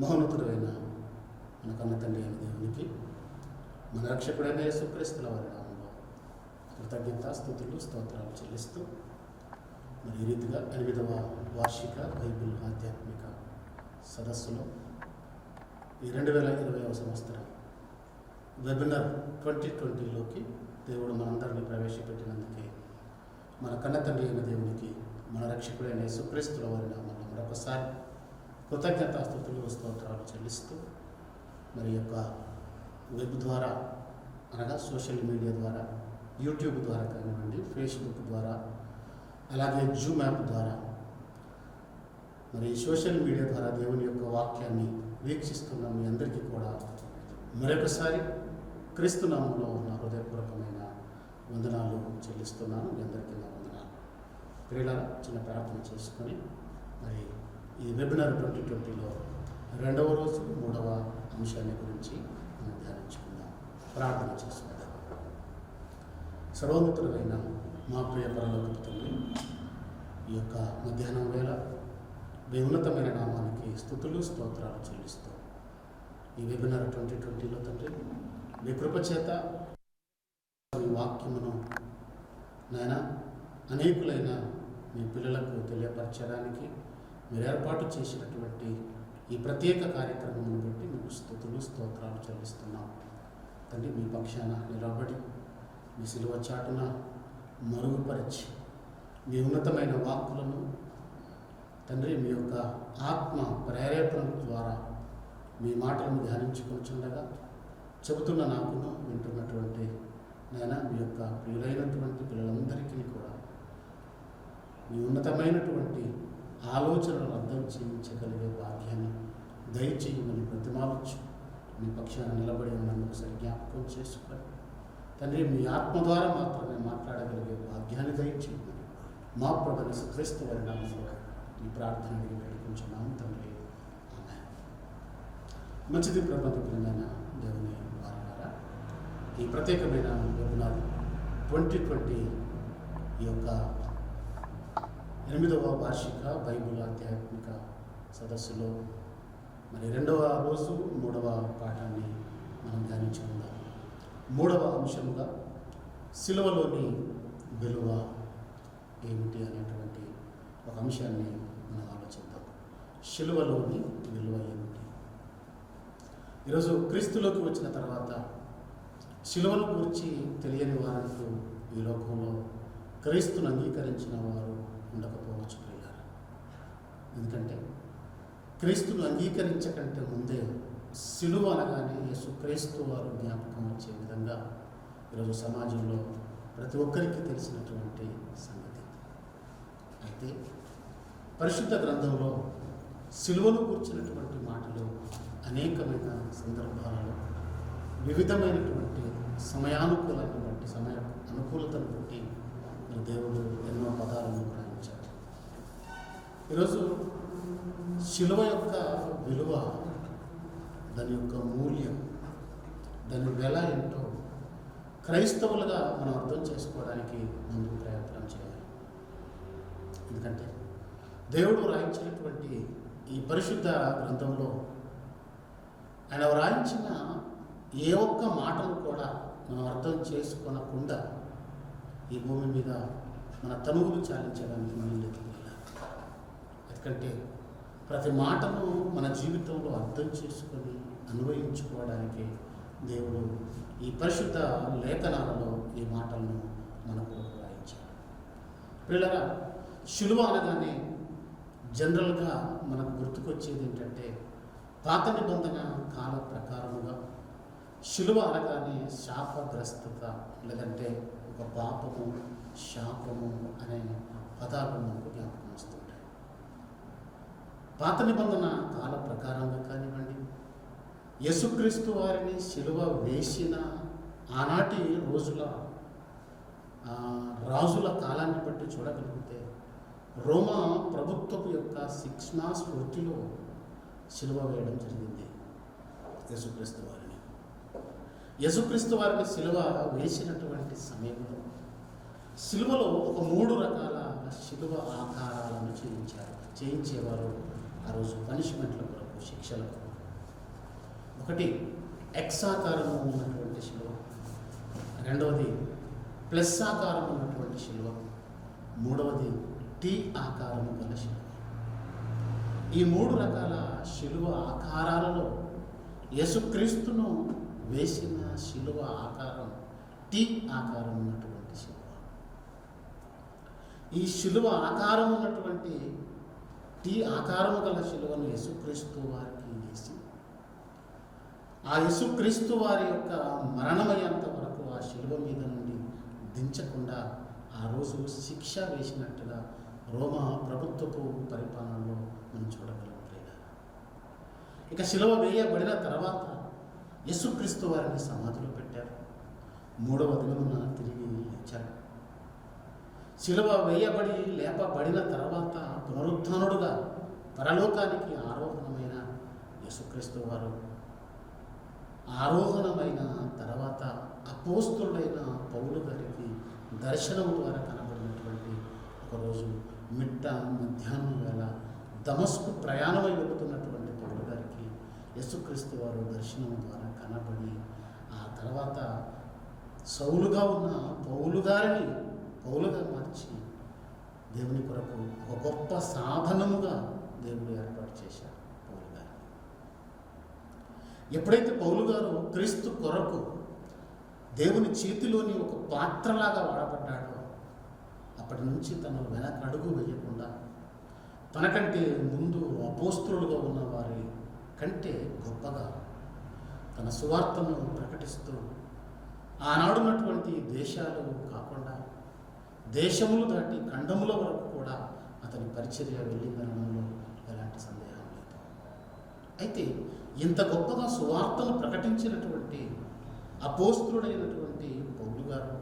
మహోన్నతుడైన మన కన్న తండ్రి అయిన దేవునికి, మన రక్షకుడైన యేసుక్రీస్తుల వారి నామంలో కృతజ్ఞత స్తుతులు స్తోత్రాలు చెల్లిస్తూ మరి ఈ రీతిగా 8వ వార్షిక బైబిల్ ఆధ్యాత్మిక సదస్సులో ఈ 2020వ సంవత్సరం వెబినార్ 2020లోకి దేవుడు మనందరినీ ప్రవేశపెట్టినందుకే మన కన్న తండ్రి అయిన దేవునికి, మన రక్షకుడైన యేసుక్రీస్తుల వారి నామంలో మరొకసారి కృతజ్ఞతాస్తుతులు స్తోత్రాలు చెల్లిస్తూ మరి యొక్క వెబ్ ద్వారా అనగా సోషల్ మీడియా ద్వారా, యూట్యూబ్ ద్వారా కానివ్వండి, ఫేస్బుక్ ద్వారా, అలాగే జూమ్ యాప్ ద్వారా, మరి సోషల్ మీడియా ద్వారా దేవుని యొక్క వాక్యాన్ని వీక్షిస్తున్న మీ అందరికీ కూడా మరొకసారి క్రీస్తు నామంలో నా హృదయపూర్వకమైన వందనాలు చెల్లిస్తున్నాను. మీ అందరికీ నా వందనాలు. ప్రియులారా, చిన్న ప్రార్థన చేసుకొని మరి ఈ వెబినార్ 2020లో 2వ రోజు 3వ అంశాన్ని గురించి మనం ధ్యానించుకుందాం. ప్రార్థన చేసుకుందాం. సర్వోన్నతుడైన మా ప్రియ పరలోకపు తండ్రి, ఈ యొక్క మధ్యాహ్నం వేళ మీ ఉన్నతమైన నామానికి స్తుతులు స్తోత్రాలు చెల్లిస్తూ ఈ వెబినార్ 2020లో తండ్రి మీ కృపచేత మీ వాక్యమును నాయన అనేకులైన మీ పిల్లలకు తెలియపరచడానికి మీరు ఏర్పాటు చేసినటువంటి ఈ ప్రత్యేక కార్యక్రమం బట్టి మీకు స్తుతులు స్తోత్రాలు చెల్లిస్తున్నాం తండ్రి. మీ పక్షాన నిలబడి మీ సిలువ చాటున మరుగుపరిచి మీ ఉన్నతమైన వాక్కులను తండ్రి మీ యొక్క ఆత్మ ప్రేరేపణ ద్వారా మీ మాటలను ధ్యానించుకుంటుండగా చెబుతున్న నాకును వింటున్నటువంటి నాయన మీ యొక్క ప్రియులైనటువంటి పిల్లలందరికీ కూడా మీ ఉన్నతమైనటువంటి ఆలోచనలను అర్థం చేయించగలిగే భాగ్యాన్ని దయచేయమని ప్రతిమావచ్చు. మీ పక్షాన నిలబడి ఉన్నందుకు సరి జ్ఞాపకం చేసుకొని తండ్రి మీ ఆత్మ ద్వారా మాత్రమే మాట్లాడగలిగే భాగ్యాన్ని దయచేయమని మా ప్రభువైన యేసుక్రీస్తు వారి నామములో ఈ ప్రార్థన వేడుకుంటున్నాము తండ్రి. ఆమేన్. మంచిది ప్రబంధకులైన దేవుని వారలారా, ఈ ప్రత్యేకమైన వెబినార్ 2020 ఈ యొక్క 8వ వార్షిక బైబిల్ ఆధ్యాత్మిక సదస్సులో మరి 2వ రోజు 3వ పాఠాన్ని మనం ధ్యానించుకుందాం. 3వ అంశముగా సిలువలోని విలువ ఏమిటి అనేటువంటి ఒక అంశాన్ని మనం ఆలోచిద్దాం. సిలువలోని విలువ ఏమిటి? ఈరోజు క్రీస్తులోకి వచ్చిన తర్వాత సిలువను గురించి తెలియని వారంటూ ఈ లోకంలో క్రీస్తును అంగీకరించిన వారు ఉండకపోవచ్చు ప్రియులారా. ఎందుకంటే క్రీస్తును అంగీకరించకంటే ముందే సిలువ అనగానే యేసుక్రీస్తు వారు జ్ఞాపకం వచ్చే విధంగా ఈరోజు సమాజంలో ప్రతి ఒక్కరికి తెలిసినటువంటి సంగతి. అయితే పరిశుద్ధ గ్రంథంలో సిలువను కూర్చున్నటువంటి మాటలు అనేకమైన సందర్భాలలో వివిధమైనటువంటి సమయానుకూలాన్ని బట్టి, సమయ అనుకూలతను బట్టి దేవుడు ఎన్నో పదాలను గ్రహించాడు. ఈరోజు శిలువ యొక్క విలువ, దాని యొక్క మూల్యం, దాని వెల ఏంటో క్రైస్తవులుగా మనం అర్థం చేసుకోవడానికి ముందు ప్రయత్నం చేయాలి. ఎందుకంటే దేవుడు వ్రాయించినటువంటి ఈ పరిశుద్ధ గ్రంథంలో ఆయన వ్రాయించిన ఏ ఒక్క మాటను కూడా మనం అర్థం చేసుకోనకుండా ఈ భూమి మీద మన తనువులు చాలించడానికి మనం ఎదుగుతున్నాం. ఎందుకంటే ప్రతి మాటను మన జీవితంలో అర్థం చేసుకొని అన్వయించుకోవడానికి దేవుడు ఈ పరిశుద్ధ లేఖనాలలో ఈ మాటలను మనకు రాయించాడు. పిల్లరా, శిలువ అనగానే జనరల్గా మనకు గుర్తుకొచ్చేది ఏంటంటే పాత నిబంధన కాల ప్రకారముగా శిలువ అనగానే శాపగ్రస్తత, లేదంటే ఒక పాపము, శాపము అనే పదాలు మనకు జ్ఞాపకం వస్తుంటాయి. పాత నిబంధన కాల ప్రకారంగా కానివ్వండి, యేసుక్రీస్తు వారిని శిలువ వేసిన ఆనాటి రోజుల రాజుల కాలాన్ని బట్టి చూడగలిగితే రోమా ప్రభుత్వపు యొక్క శిక్షణా స్ఫూర్తిలో శిలువ వేయడం జరిగింది. యేసుక్రీస్తు వారిని శిలువ వేసినటువంటి సమయంలో శిలువలో ఒక 3 రకాల శిలువ ఆకారాలను చేయించేవారు ఆ రోజు పనిష్మెంట్ల కొరకు. శిక్షలకు. ఒకటి ఎక్స్ ఆకారం ఉన్నటువంటి శిలువ, రెండవది ప్లస్ ఆకారం ఉన్నటువంటి శిలువ, మూడవది టీ ఆకారము గల శిలువ. ఈ 3 రకాల శిలువ ఆకారాలలో యేసుక్రీస్తును వేసిన శిలువ ఆకారం టీ ఆకారం ఉన్నటువంటి శిలువ. ఈ శిలువ ఆకారం ఉన్నటువంటి టీ ఆకారము గల శిలువను యేసుక్రీస్తు వారికి వేసి, ఆ యేసుక్రీస్తు వారి యొక్క మరణమయ్యేంత వరకు ఆ శిలువ మీద నుండి దించకుండా ఆ రోజు శిక్ష వేసినట్టుగా రోమా ప్రభుత్వపు పరిపాలనలో మనం చూడగలం. ఇక శిలువ వేయబడిన తర్వాత యేసుక్రీస్తు వారిని సమాధిలో పెట్టారు. 3వ దినమున తిరిగి లేచారు. శిలువ వేయబడి లేపబడిన తర్వాత పునరుత్థానుడుగా పరలోకానికి ఆరోహణమైన యేసుక్రీస్తు వారు ఆరోహణమైన తర్వాత అపోస్తులైన పౌలు గారికి దర్శనం ద్వారా కనబడినటువంటి ఒకరోజు మధ్యాహ్నం వేళ దమస్కు ప్రయాణమై వెళుతున్నటువంటి పౌలు గారికి యేసుక్రీస్తు వారు దర్శనం ద్వారా కనబడి, ఆ తర్వాత సౌలుగా ఉన్న పౌలు గారిని పౌలుగా మార్చి దేవుని కొరకు ఒక గొప్ప సాధనముగా దేవుడు ఏర్పాటు చేశాడు పౌలు గారిని. ఎప్పుడైతే పౌలు గారు క్రీస్తు కొరకు దేవుని చేతిలోని ఒక పాత్రలాగా వాడబడ్డాడో అప్పటి నుంచి తను వెనకడుగు వేయకుండా తనకంటే ముందు అపోస్తలులుగా ఉన్న వారి కంటే గొప్పగా తన సువార్తను ప్రకటిస్తూ ఆనాడున్నటువంటి దేశాలు కాకుండా దేశములు దాటి ఖండముల వరకు కూడా అతని పరిచర్య వెళ్ళిందనడంలో ఎలాంటి సందేహం లేదు. అయితే ఇంత గొప్పగా సువార్తను ప్రకటించినటువంటి అపోస్తలుడైనటువంటి పౌలు గారు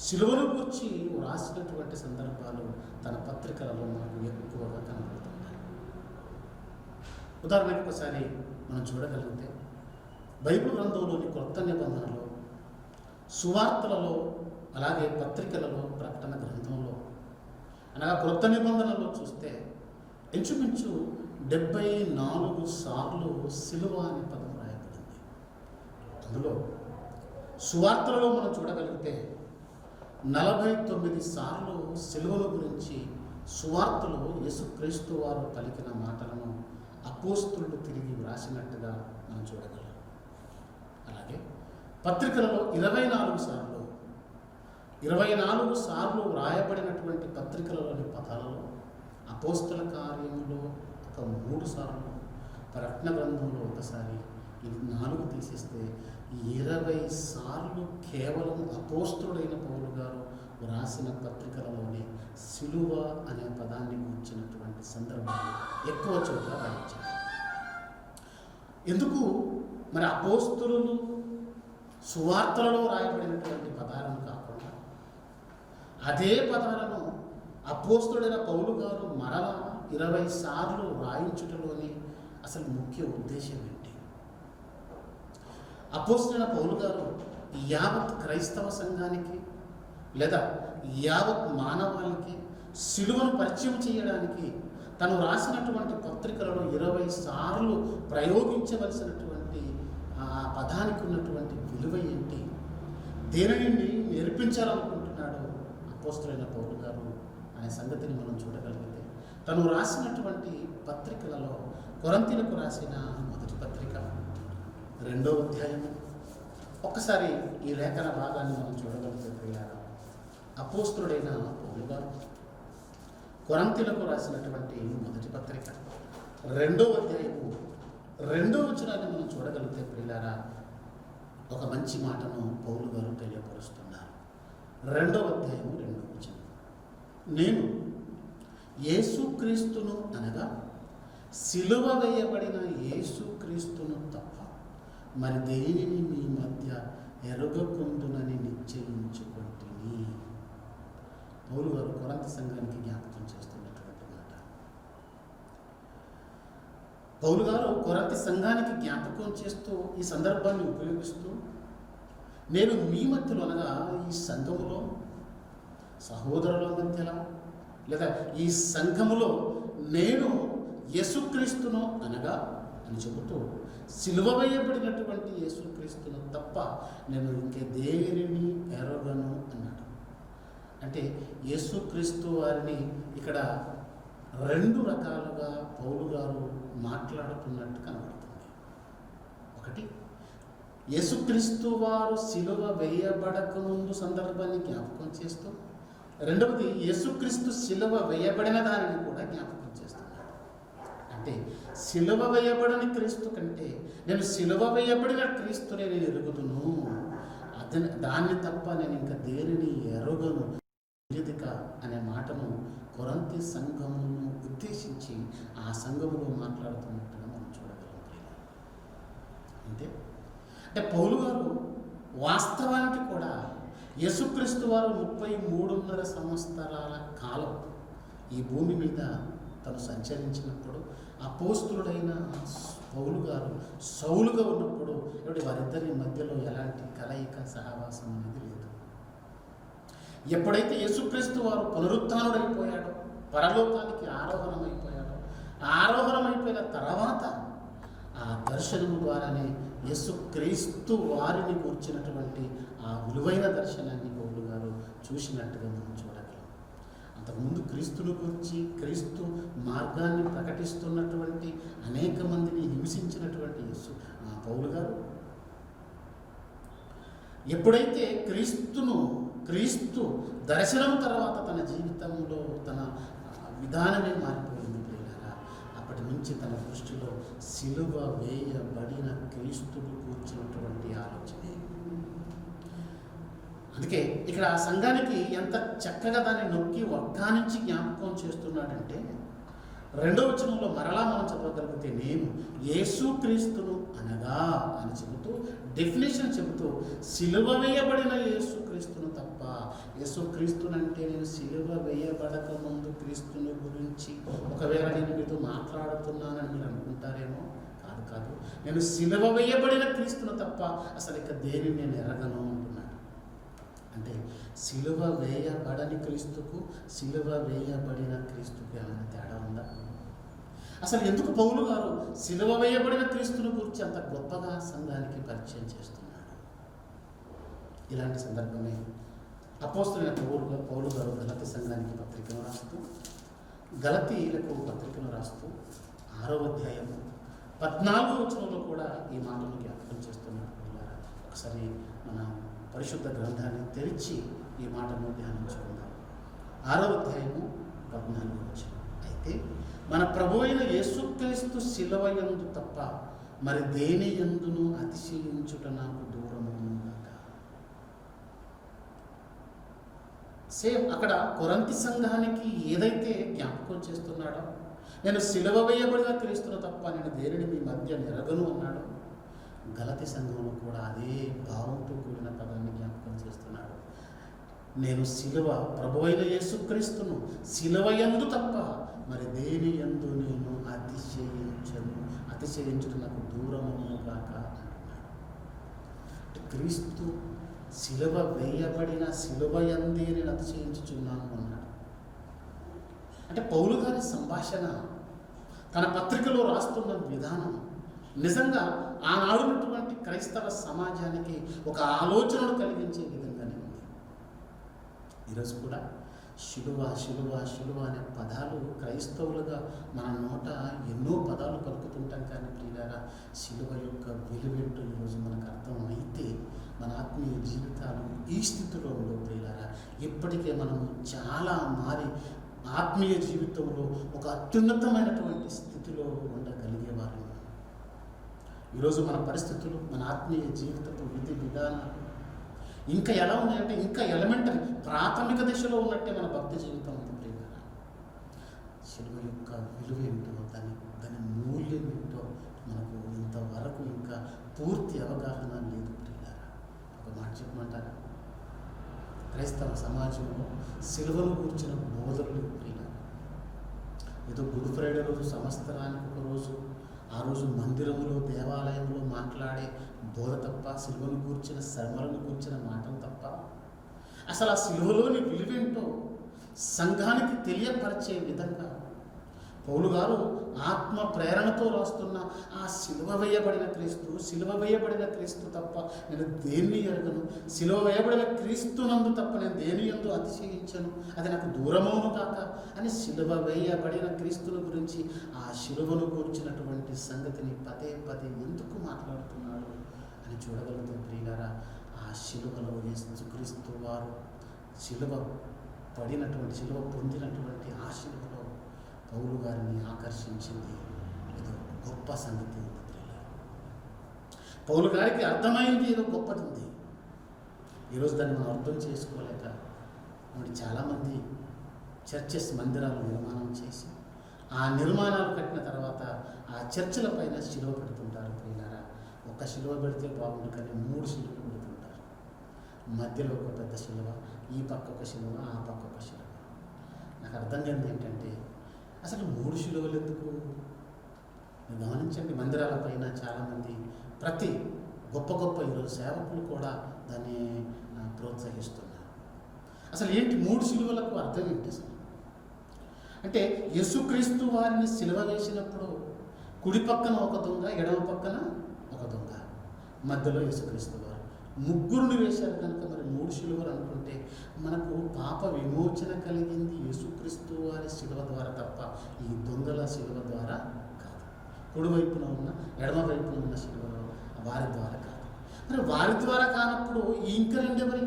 శిలువను గురించి వ్రాసినటువంటి సందర్భాలు తన పత్రికలలో మనకు ఎక్కువగా కనబడుతున్నాయి. ఉదాహరణకు ఒకసారి మనం చూడగలిగితే బైబిల్ గ్రంథంలోని కొత్త నిబంధనలో, సువార్తలలో, అలాగే పత్రికలలో, ప్రకటన గ్రంథంలో అనగా కొత్త నిబంధనలో చూస్తే ఇంచుమించు 74 సార్లు సిలువ అనే పదం రాయబడింది. అందులో సువార్తలలో మనం చూడగలిగితే 49 సార్లు సిలువల గురించి సువార్తలో యేసుక్రీస్తు వారు పలికిన మాటలను అపోస్తలులు తిరిగి వ్రాసినట్టుగా మనం చూడగలం. అలాగే పత్రికలలో 24 సార్లు వ్రాయబడినటువంటి పత్రికలలోని పదాలలో అపోస్తల కార్యములో ఒక 3 సార్లు, ప్రకటన గ్రంథంలో ఒకసారి, ఇది 4 తీసేస్తే 20 సార్లు కేవలం అపోస్తలుడైన పౌలు గారు వ్రాసిన పత్రికలలోనే సిలువ అనే పదాన్ని గురించినటువంటి సందర్భాలు ఎక్కువ చోట్ల రాయించారు. ఎందుకు మరి అపోస్తలులు సువార్తలలో రాయబడినటువంటి పదాలను కాకుండా అదే పదాలను అపోస్తలుడైన పౌలు గారు మరలా 20 సార్లు రాయించుటలోని అసలు ముఖ్య ఉద్దేశం ఏంటి? అపోస్తలుడైన పౌలు గారు యావత్ క్రైస్తవ సంఘానికి లేదా యావత్ మానవాళికి సిలువను పరిచయం చేయడానికి తను రాసినటువంటి పత్రికలలో 20 సార్లు ప్రయోగించవలసినటువంటి ఆ పదానికి ఉన్నటువంటి విలువ ఏంటి? దేనిని నేర్పించాలనుకుంటున్నాడు అపోస్తలుడైన పౌలు గారు అనే సంగతిని మనం చూడగలిగితే, తను రాసినటువంటి పత్రికలలో కొరింథీయులకు రాసిన మొదటి పత్రిక 2వ అధ్యాయము, ఒక్కసారి ఈ లేఖన భాగాన్ని మనం చూడగలిగితే ప్రియులారా, అపోస్తలుడైన పౌలు గారు కొరింథీయులకు రాసినటువంటి మొదటి పత్రిక 2వ అధ్యాయము 2వ వచనాన్ని మనం చూడగలిగితే ప్రియులారా, ఒక మంచి మాటను పౌలు గారు తెలియపరుస్తున్నారు. 2వ అధ్యాయము 2వ వచనం, నేను యేసుక్రీస్తును అనగా సిలువ వేయబడిన యేసుక్రీస్తును తప్ప మరి దేనిని మీ మధ్య ఎరుగకుందునని నిశ్చయించుకుంటుని. పౌలు గారు కొరింథీ సంఘానికి జ్ఞాపకం చేస్తున్నటువంటి మాట. పౌలు గారు కొరింథీ సంఘానికి జ్ఞాపకం చేస్తూ ఈ సందర్భాన్ని ఉపయోగిస్తూ, నేను మీ మధ్యలో అనగా ఈ సంఘములో సహోదరుల మధ్యలో లేదా ఈ సంఘములో నేను యేసుక్రీస్తును అనగా అని చెబుతూ సిలువ వేయబడినటువంటి యేసుక్రీస్తును తప్ప నేను ఇంకే దేనిని ఎరగను అన్నాడు. అంటే యేసుక్రీస్తు వారిని ఇక్కడ రెండు రకాలుగా పౌలు గారు మాట్లాడుతున్నట్టు కనబడుతుంది. ఒకటి, యేసుక్రీస్తు వారు సిలువ వేయబడక ముందు సందర్భాన్ని జ్ఞాపకం చేస్తూ, రెండవది యేసుక్రీస్తు సిలువ వేయబడిన దానిని కూడా జ్ఞాపకం చేస్తున్నాడు. అంటే సిలువ వేయబడని క్రీస్తు కంటే నేను సిలువ వేయబడిన క్రీస్తునే నేను ఎరుగుదును, దాన్ని తప్ప నేను ఇంకా దేనిని ఎరుగను అనే మాటను కొరంతి సంఘమును ఉద్దేశించి ఆ సంఘములో మాట్లాడుతున్నట్టుగా మనం చూడగలం. అంటే పౌలు గారు వాస్తవానికి కూడా యేసుక్రీస్తు వారు 33.5 సంవత్సరాల కాలం ఈ భూమి మీద తను సంచరించినప్పుడు అపోస్తులుడైన పౌలు గారు సౌలుగా ఉన్నప్పుడు వారిద్దరి మధ్యలో ఎలాంటి కలయిక సహవాసం అనేది లేదు. ఎప్పుడైతే యేసుక్రీస్తు వారు పునరుత్థానుడైపోయాడో, పరలోకానికి ఆరోహణమైపోయిన తర్వాత ఆ దర్శనము ద్వారానే యేసుక్రీస్తు వారిని కూర్చున్నటువంటి ఆ విలువైన దర్శనాన్ని పౌలు గారు చూసినట్టుగా మనం చూడగలం. అంతకుముందు క్రీస్తును గురించి, క్రీస్తు మార్గాన్ని ప్రకటిస్తున్నటువంటి అనేక మందిని హింసించినటువంటి పౌలు గారు ఎప్పుడైతే క్రీస్తు దర్శనం తర్వాత తన జీవితంలో తన విధానమే మారిపోయింది ప్రియులారా. అప్పటి నుంచి తన దృష్టిలో సిలువ వేయబడిన క్రీస్తుడు కూర్చున్నటువంటి ఆలోచనే. అందుకే ఇక్కడ ఆ సంఘానికి ఎంత చక్కగా దాన్ని నొక్కి ఒక్కానించి జ్ఞాపకం చేస్తున్నాడంటే, 2వ వచనంలో మరలా మనం చదవగలిగితే, నేను యేసుక్రీస్తును అనగా అని చెబుతూ డెఫినేషన్ చెబుతూ సిలువ వేయబడిన యేసుక్రీస్తును తప్ప, యేసుక్రీస్తునంటే నేను సిలువ వేయబడక ముందు క్రీస్తుని గురించి ఒకవేళ నేను మీతో మాట్లాడుతున్నానని మీరు అనుకుంటారేమో. కాదు, నేను సిలువ వేయబడిన క్రీస్తును తప్ప అసలు ఇక దేనిని నేను ఎరగను అంటున్నాను. అంటే సిలువ వేయబడని క్రీస్తుకు సిలువ వేయబడిన క్రీస్తుకు ఏమైనా తేడా ఉందా? అసలు ఎందుకు పౌలు గారు సిలువ వేయబడిన క్రీస్తుని గురించి అంత గొప్పగా సంఘానికి పరిచయం చేస్తున్నాడు? ఇలాంటి సందర్భమే అపోస్తలుడైన పౌలు గారు గలతీ సంఘానికి పత్రికను రాస్తూ, గలతీయులకు పత్రికను రాస్తూ 6వ అధ్యాయము 14వ వచనంలో కూడా ఈ మాటను జ్ఞాపకం చేస్తున్నాడు. ఒకసారి మన పరిశుద్ధ గ్రంథాన్ని తెరిచి ఈ మాటను ధ్యానించుకుందాం. 6వ అధ్యాయము 14వ వచనం. అయితే మన ప్రభు అయిన యేసుక్రీస్తు శిలువ యందు తప్ప మరి దేని యందును అతిశయించుట నాకు దూరముగాక. సేమ్ అక్కడ కొరంతి సంఘానికి ఏదైతే జ్ఞాపకం చేస్తున్నాడో, నేను సిలువ వేయబడిన క్రీస్తును తప్ప నేను దేనిని మీ మధ్య ఎరగను అన్నాడు, గలతీ సంఘంలో కూడా అదే భావంతో కూడిన పదాన్ని జ్ఞాపకం చేస్తున్నాడు. నేను సిలువ ప్రభువైన యేసుక్రీస్తును సిలువ యందు తప్ప మరి దేని యందు నేను అతిశయించుట నాకు దూరముగాక అంటున్నాడు. క్రీస్తు సిలువ వేయబడిన సిలువ యందే నేను అతిశయించుచున్నాను అన్నాడు. అంటే పౌలు గారి సంభాషణ, తన పత్రికలో రాస్తున్న విధానం నిజంగా ఆనాడున్నటువంటి క్రైస్తవ సమాజానికి ఒక ఆలోచనను కలిగించే విధంగానే ఉంది. ఈరోజు కూడా శిలువ శిలువ శిలువ అనే పదాలు క్రైస్తవులుగా మన నోట ఎన్నో పదాలు పలుకుతుంటాం. కానీ ప్రియులారా, శిలువ యొక్క విలువేంటో ఈరోజు మనకు అర్థం అయితే మన ఆత్మీయ జీవితాలు ఈ స్థితిలో ఉండవు ప్రియులారా. ఇప్పటికే మనం చాలా మారి ఆత్మీయ జీవితంలో ఒక అత్యున్నతమైనటువంటి స్థితిలో ఉండగలిగేవారు. ఈరోజు మన పరిస్థితులు, మన ఆత్మీయ జీవితపు విధి విధానాలు ఇంకా ఎలా ఉన్నాయంటే, ఇంకా ఎలిమెంటరీ ప్రాథమిక దశలో ఉన్నట్టే మన భక్తి జీవితం ఉంది ప్రియులారా. శిలువ యొక్క విలువ ఏంటో, దాని మూల్యం ఏంటో మనకు ఇంతవరకు ఇంకా పూర్తి అవగాహన లేదు ప్రియులారా. ఒక మాట చెప్పమంటారా? క్రైస్తవ సమాజంలో సిలువను కూర్చిన బోధలు లేవు ప్రియులారా. ఏదో గుడ్ ఫ్రైడే రోజు సంవత్సరానికి ఒక రోజు, ఆ రోజు మందిరంలో దేవాలయంలో మాట్లాడే బోధ తప్ప, సిలువను కూర్చిన శ్రమలను కూర్చిన మాటలు తప్ప, అసలు ఆ సిలువలోని విలువేంటో సంఘానికి తెలియపరిచే విధంగా పౌలు గారు ఆత్మ ప్రేరణతో రాస్తున్న ఆ సిలువ వేయబడిన క్రీస్తు తప్ప నేను దేన్ని ఎరగను, సిలువ వేయబడిన క్రీస్తునందు తప్ప నేను దేని యందు అతిశయించను, అది నాకు దూరమవును కాక అని సిలువ వేయబడిన క్రీస్తుని గురించి, ఆ సిలువను కూర్చున్నటువంటి సంగతిని పదే పదే ఎందుకు మాట్లాడుతున్నాడు అని చూడగలుగుతాం ప్రియులారా. ఆ సిలువలో యేసుక్రీస్తు వారు సిలువ పొందినటువంటి ఆ సిలువలో పౌలు గారిని ఆకర్షించింది ఏదో గొప్ప సంగతి ఉంది ప్రియులారా. పౌలు గారికి అర్థమైంది ఏదో గొప్పది ఉంది. ఈరోజు దాన్ని మనం అర్థం చేసుకోలేక చాలామంది చర్చెస్ మందిరాలు నిర్మాణం చేసి ఆ నిర్మాణాలు కట్టిన తర్వాత ఆ చర్చిల పైన శిలువ పెడుతుంటారు ప్రియులారా. ఒక శిలువ పెడితే బాగుండు కానీ 3 శిలువలు పెడుతుంటారు. మధ్యలో ఒక పెద్ద శిలువ, ఈ పక్క ఒక శిలువ, ఆ పక్క ఒక శిలువ. నాకు అర్థం కానిది ఏంటంటే అసలు 3 శిలువలు ఎందుకు? మీరు గమనించండి, మందిరాల పైన చాలామంది ప్రతి గొప్ప ఈరోజు సేవకులు కూడా దాన్ని ప్రోత్సహిస్తున్నారు. అసలు ఏంటి 3 శిలువలకు అర్థం ఏంటి అసలు? అంటే యేసుక్రీస్తు వారిని సిలువ వేసినప్పుడు కుడి పక్కన ఒక దొంగ, ఎడమ పక్కన ఒక దొంగ, మధ్యలో యేసుక్రీస్తు వారు ముగ్గురిని వేశారు కనుక మరి 3 శిలువలు అనుకుంటే మనకు పాప విమోచన కలిగింది యేసుక్రీస్తు వారి శిలువ ద్వారా తప్ప ఈ దొంగల శిలువ ద్వారా కాదు. కుడివైపున ఉన్న ఎడమ వైపున ఉన్న శిలువలో వారి ద్వారా కాదు. మరి వారి ద్వారా కానప్పుడు ఇంకా రెండెవరి?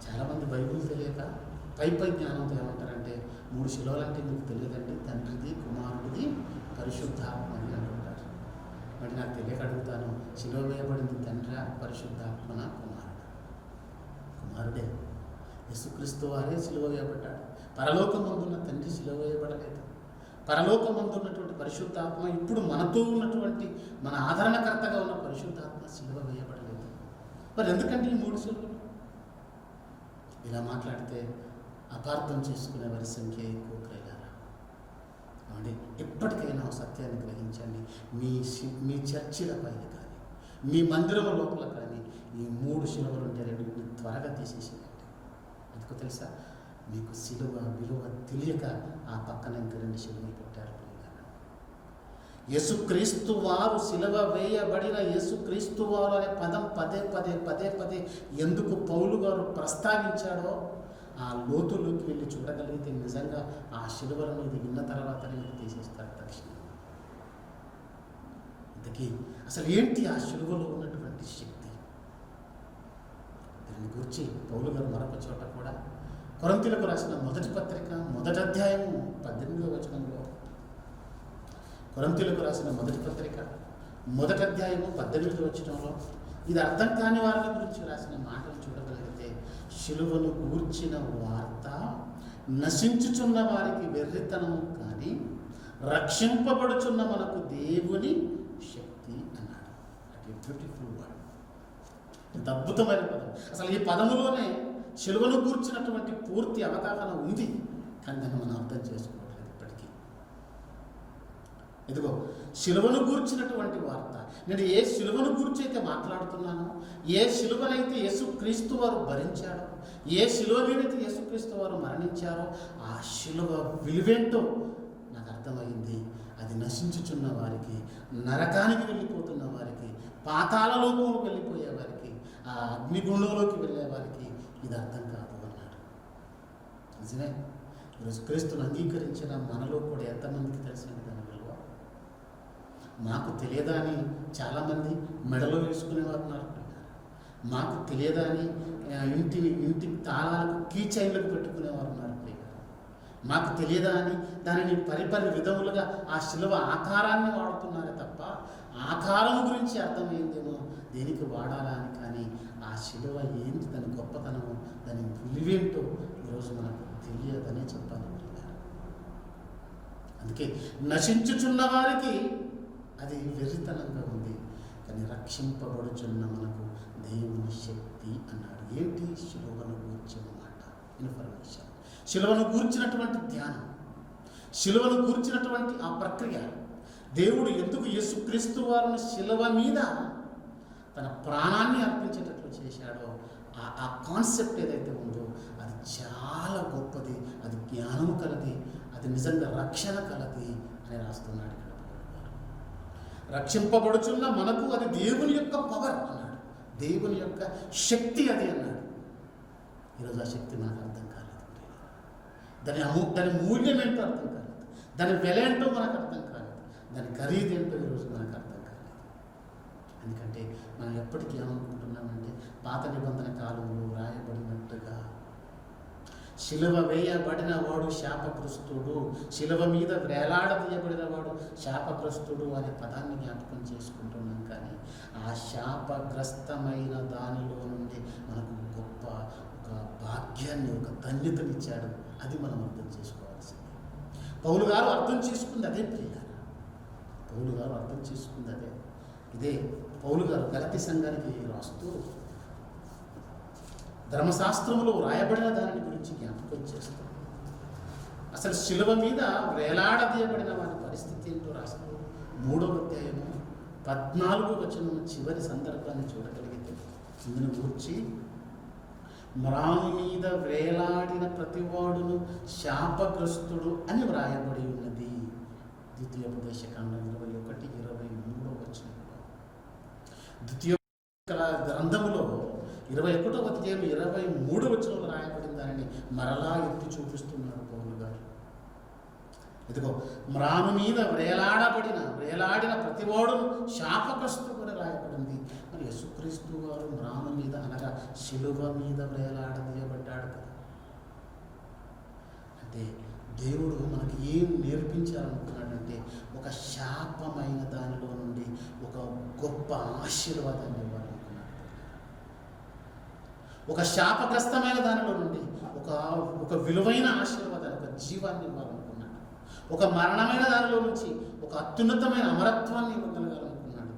చాలామంది బైబిల్ తెలియక పై జ్ఞానంతో ఏమంటారంటే 3 శిలువలు అంటే మీకు తెలియదండి, తండ్రిది, కుమారుడిది, పరిశుద్ధాత్మ అని అంటుంటారు. మరి నాకు తెలియక అడుగుతాను, శిలువ వేయబడింది తండ్రా, పరిశుద్ధాత్మన, కుమారుడే. యేసుక్రీస్తు వారే శిలువ వేయబడ్డాడు. పరలోకమందున్న తండ్రి శిలువ వేయబడలేదు. పరలోకమందున్నటువంటి పరిశుద్ధాత్మ, ఇప్పుడు మనతో ఉన్నటువంటి మన ఆదరణకర్తగా ఉన్న పరిశుద్ధాత్మ శిలువ వేయబడలేదు. మరి ఎందుకంటే ఈ 3 శిలువలు? ఇలా మాట్లాడితే అపార్థం చేసుకునే వారి సంఖ్య ఎక్కువ ప్రియులారా. కాబట్టి ఎప్పటికైనా సత్యాన్ని గ్రహించండి. మీ చర్చిల పైన కానీ మీ మందిరం లోపల కానీ ఈ 3 శిలువలు ఉంటే 2 త్వరగా తీసేసేయండి. ఎందుకు తెలుసా? మీకు శిలువ విలువ తెలియక ఆ పక్కన ఇంకా 2 శిలువలు పెట్టారు ప్రియులారా. యేసుక్రీస్తు వారు సిలువ వేయబడిన యేసుక్రీస్తు వారు అనే పదం పదే పదే ఎందుకు పౌలు గారు ప్రస్తావించాడో ఆ లోతులోకి వెళ్ళి చూడగలిగితే నిజంగా ఆ శిలువలను ఇది విన్న తర్వాతనే మీరు తీసేస్తారు తక్షణం. ఇంతకీ అసలు ఏంటి ఆ శిలువలో ఉన్నటువంటి శక్తి? దీని గురించి పౌలు గారు మరొక చోట కూడా కొరింథీయులకు రాసిన మొదటి పత్రిక 1వ అధ్యాయము 18వ వచనంలో, కొరింథీయులకు రాసిన మొదటి పత్రిక 1వ అధ్యాయము 18వ వచనంలో ఇది అర్థం కాని వారి గురించి రాసిన మాటలు చూడగలిగితే, శిలువను గూర్చిన వార్త నశించుచున్న వారికి వెర్రితనం కానీ రక్షింపబడుచున్న మనకు దేవుని శక్తి అన్నాడు. అది బ్యూటిఫుల్ వర్డ్, ఎంత అద్భుతమైన పదం. అసలు ఈ పదములోనే శిలువను గూర్చినటువంటి పూర్తి అవగాహన ఉంది, కానీ దాన్ని మనం అర్థం చేసుకోవట్లేదు ఇప్పటికీ. ఇదిగో శిలువను గూర్చినటువంటి వార్త. నేను ఏ శిలువను గూర్చి అయితే మాట్లాడుతున్నానో, ఏ శిలువనైతే యేసుక్రీస్తు వారు భరించాడో, ఏ శిలువ మీదైతే యేసుక్రీస్తు వారు మరణించారో, ఆ శిలువ విలువేంటో నాకు అర్థమైంది. అది నశించుచున్న వారికి, నరకానికి వెళ్ళిపోతున్న వారికి, పాతాళలోకి వెళ్ళిపోయే వారికి, ఆ అగ్నిగుండంలోకి వెళ్ళే వారికి ఇది అర్థం కాదు అన్నాడు. నిజమే. ఈరోజు క్రీస్తును అంగీకరించిన మనలో కూడా ఎంతమందికి తెలిసింది దాని విలువ? మాకు తెలియదా అని చాలామంది మెడలో వేసుకునేవారు ఉన్నారు. మాకు తెలియదా అని ఇంటి తాళాలకు కీ చైన్లకు పెట్టుకునేవారు ఉన్నారు. మాకు తెలియదా అని దానిని పరిపరి విధములుగా ఆ శిలువ ఆకారాన్ని వాడుతున్నారే తప్ప ఆకారం గురించి అర్థమైందేమో దేనికి వాడాలా అని. కానీ ఆ శిలువ ఏంటి, దాని గొప్పతనము, దాని విలువేంటో ఈరోజు మనకు తెలియదనే చెప్పాలి. అందుకే నశించుచున్న వారికి అది వెర్రితనంగా ఉంది, కానీ రక్షింపబడుచున్న మనకు దేవుని శక్తి అన్నాడు. ఏంటి? శిలువను గూర్చిన మాట, ఇన్ఫర్మేషన్, శిలువను గూర్చినటువంటి ధ్యానం, శిలువను గూర్చినటువంటి ఆ ప్రక్రియ. దేవుడు ఎందుకు యేసుక్రీస్తు వారిని శిలువ మీద తన ప్రాణాన్ని అర్పించేటట్లు చేశాడో ఆ కాన్సెప్ట్ ఏదైతే ఉందో అది చాలా గొప్పది, అది జ్ఞానము కలది, అది నిజంగా రక్షణ కలది అని రాస్తున్నాడు ఇక్కడ పౌలు గారు. రక్షింపబడుచున్న మనకు అది దేవుని యొక్క పవర్ అన్నాడు, దేవుని యొక్క శక్తి అది అన్నాడు. ఈరోజు ఆ శక్తి మనకు అర్థం కాలేదు. దాని మూల్యం ఏంటో అర్థం కాలేదు, దాని వెల ఏంటో మనకు అర్థం కాలేదు, దాని ఖరీదు ఏంటో ఈరోజు మనకు అర్థం కాలేదు. ఎందుకంటే మనం ఎప్పటికీ ఏమనుకుంటున్నామంటే పాత నిబంధన కాలంలో రాయబడినట్టుగా శిలువ వేయబడిన వాడు శాపగ్రస్తుడు, శిలువ మీద వేలాడదీయబడిన వాడు శాపగ్రస్తుడు అనే పదాన్ని జ్ఞాపకం చేసుకుంటున్నాం. కానీ ఆ శాపగ్రస్తమైన దానిలో నుండి మనకు గొప్ప ఒక భాగ్యాన్ని, ఒక ధన్యతనిచ్చాడు. అది మనం అర్థం చేసుకోవాల్సింది. పౌలు గారు అర్థం చేసుకుంది అదే ప్రియులారా, పౌలు గారు అర్థం చేసుకుంది అదే. ఇదే పౌలు గారు గలతీ సంఘానికి రాస్తూ ధర్మశాస్త్రంలో రాయబడిన దాని గురించి జ్ఞాపకం చేస్తాం. అసలు శిలువ మీద వేలాడదీయబడిన వారి పరిస్థితి ఏంటో రాస్తూ 3వ అధ్యాయము 14వ వచనం చివరి సందర్భాన్ని చూడగలిగితే ఇందును గూర్చి మ్రాను మీద వేలాడిన ప్రతివాడును శాపగ్రస్తుడు అని వ్రాయబడి ఉన్నది. ద్వితీయోపదేశకాండం 21-23 వచనంలో, ద్వితీయ గ్రంథములో 21వ అధ్యాయం 23 వచనంలో రాయబడిన దానిని మరలా ఎత్తి చూపిస్తున్నాడు పౌలు గారు. ఇదిగో మ్రాను మీద వేలాడిన ప్రతివాడును శాపగ్రస్తుడు అని రాయబడింది. మరి యేసుక్రీస్తు వారు మ్రాను మీద అనగా శిలువ మీద వేలాడదీయబడ్డాడు కదా. అంటే దేవుడు మనకి ఏం నేర్పించాలనుకున్నాడంటే ఒక శాపమైన దానిలో నుండి ఒక గొప్ప ఆశీర్వాదాన్ని ఇవ్వాలనుకున్నాడు. ఒక శాపగ్రస్తమైన దానిలో నుండి ఒక విలువైన ఆశీర్వాదాన్ని, ఒక జీవాన్ని ఇవ్వాలనుకున్నాడు. ఒక మరణమైన దానిలో నుంచి ఒక అత్యున్నతమైన అమరత్వాన్ని ఇవ్వగలగాలనుకున్నాడు.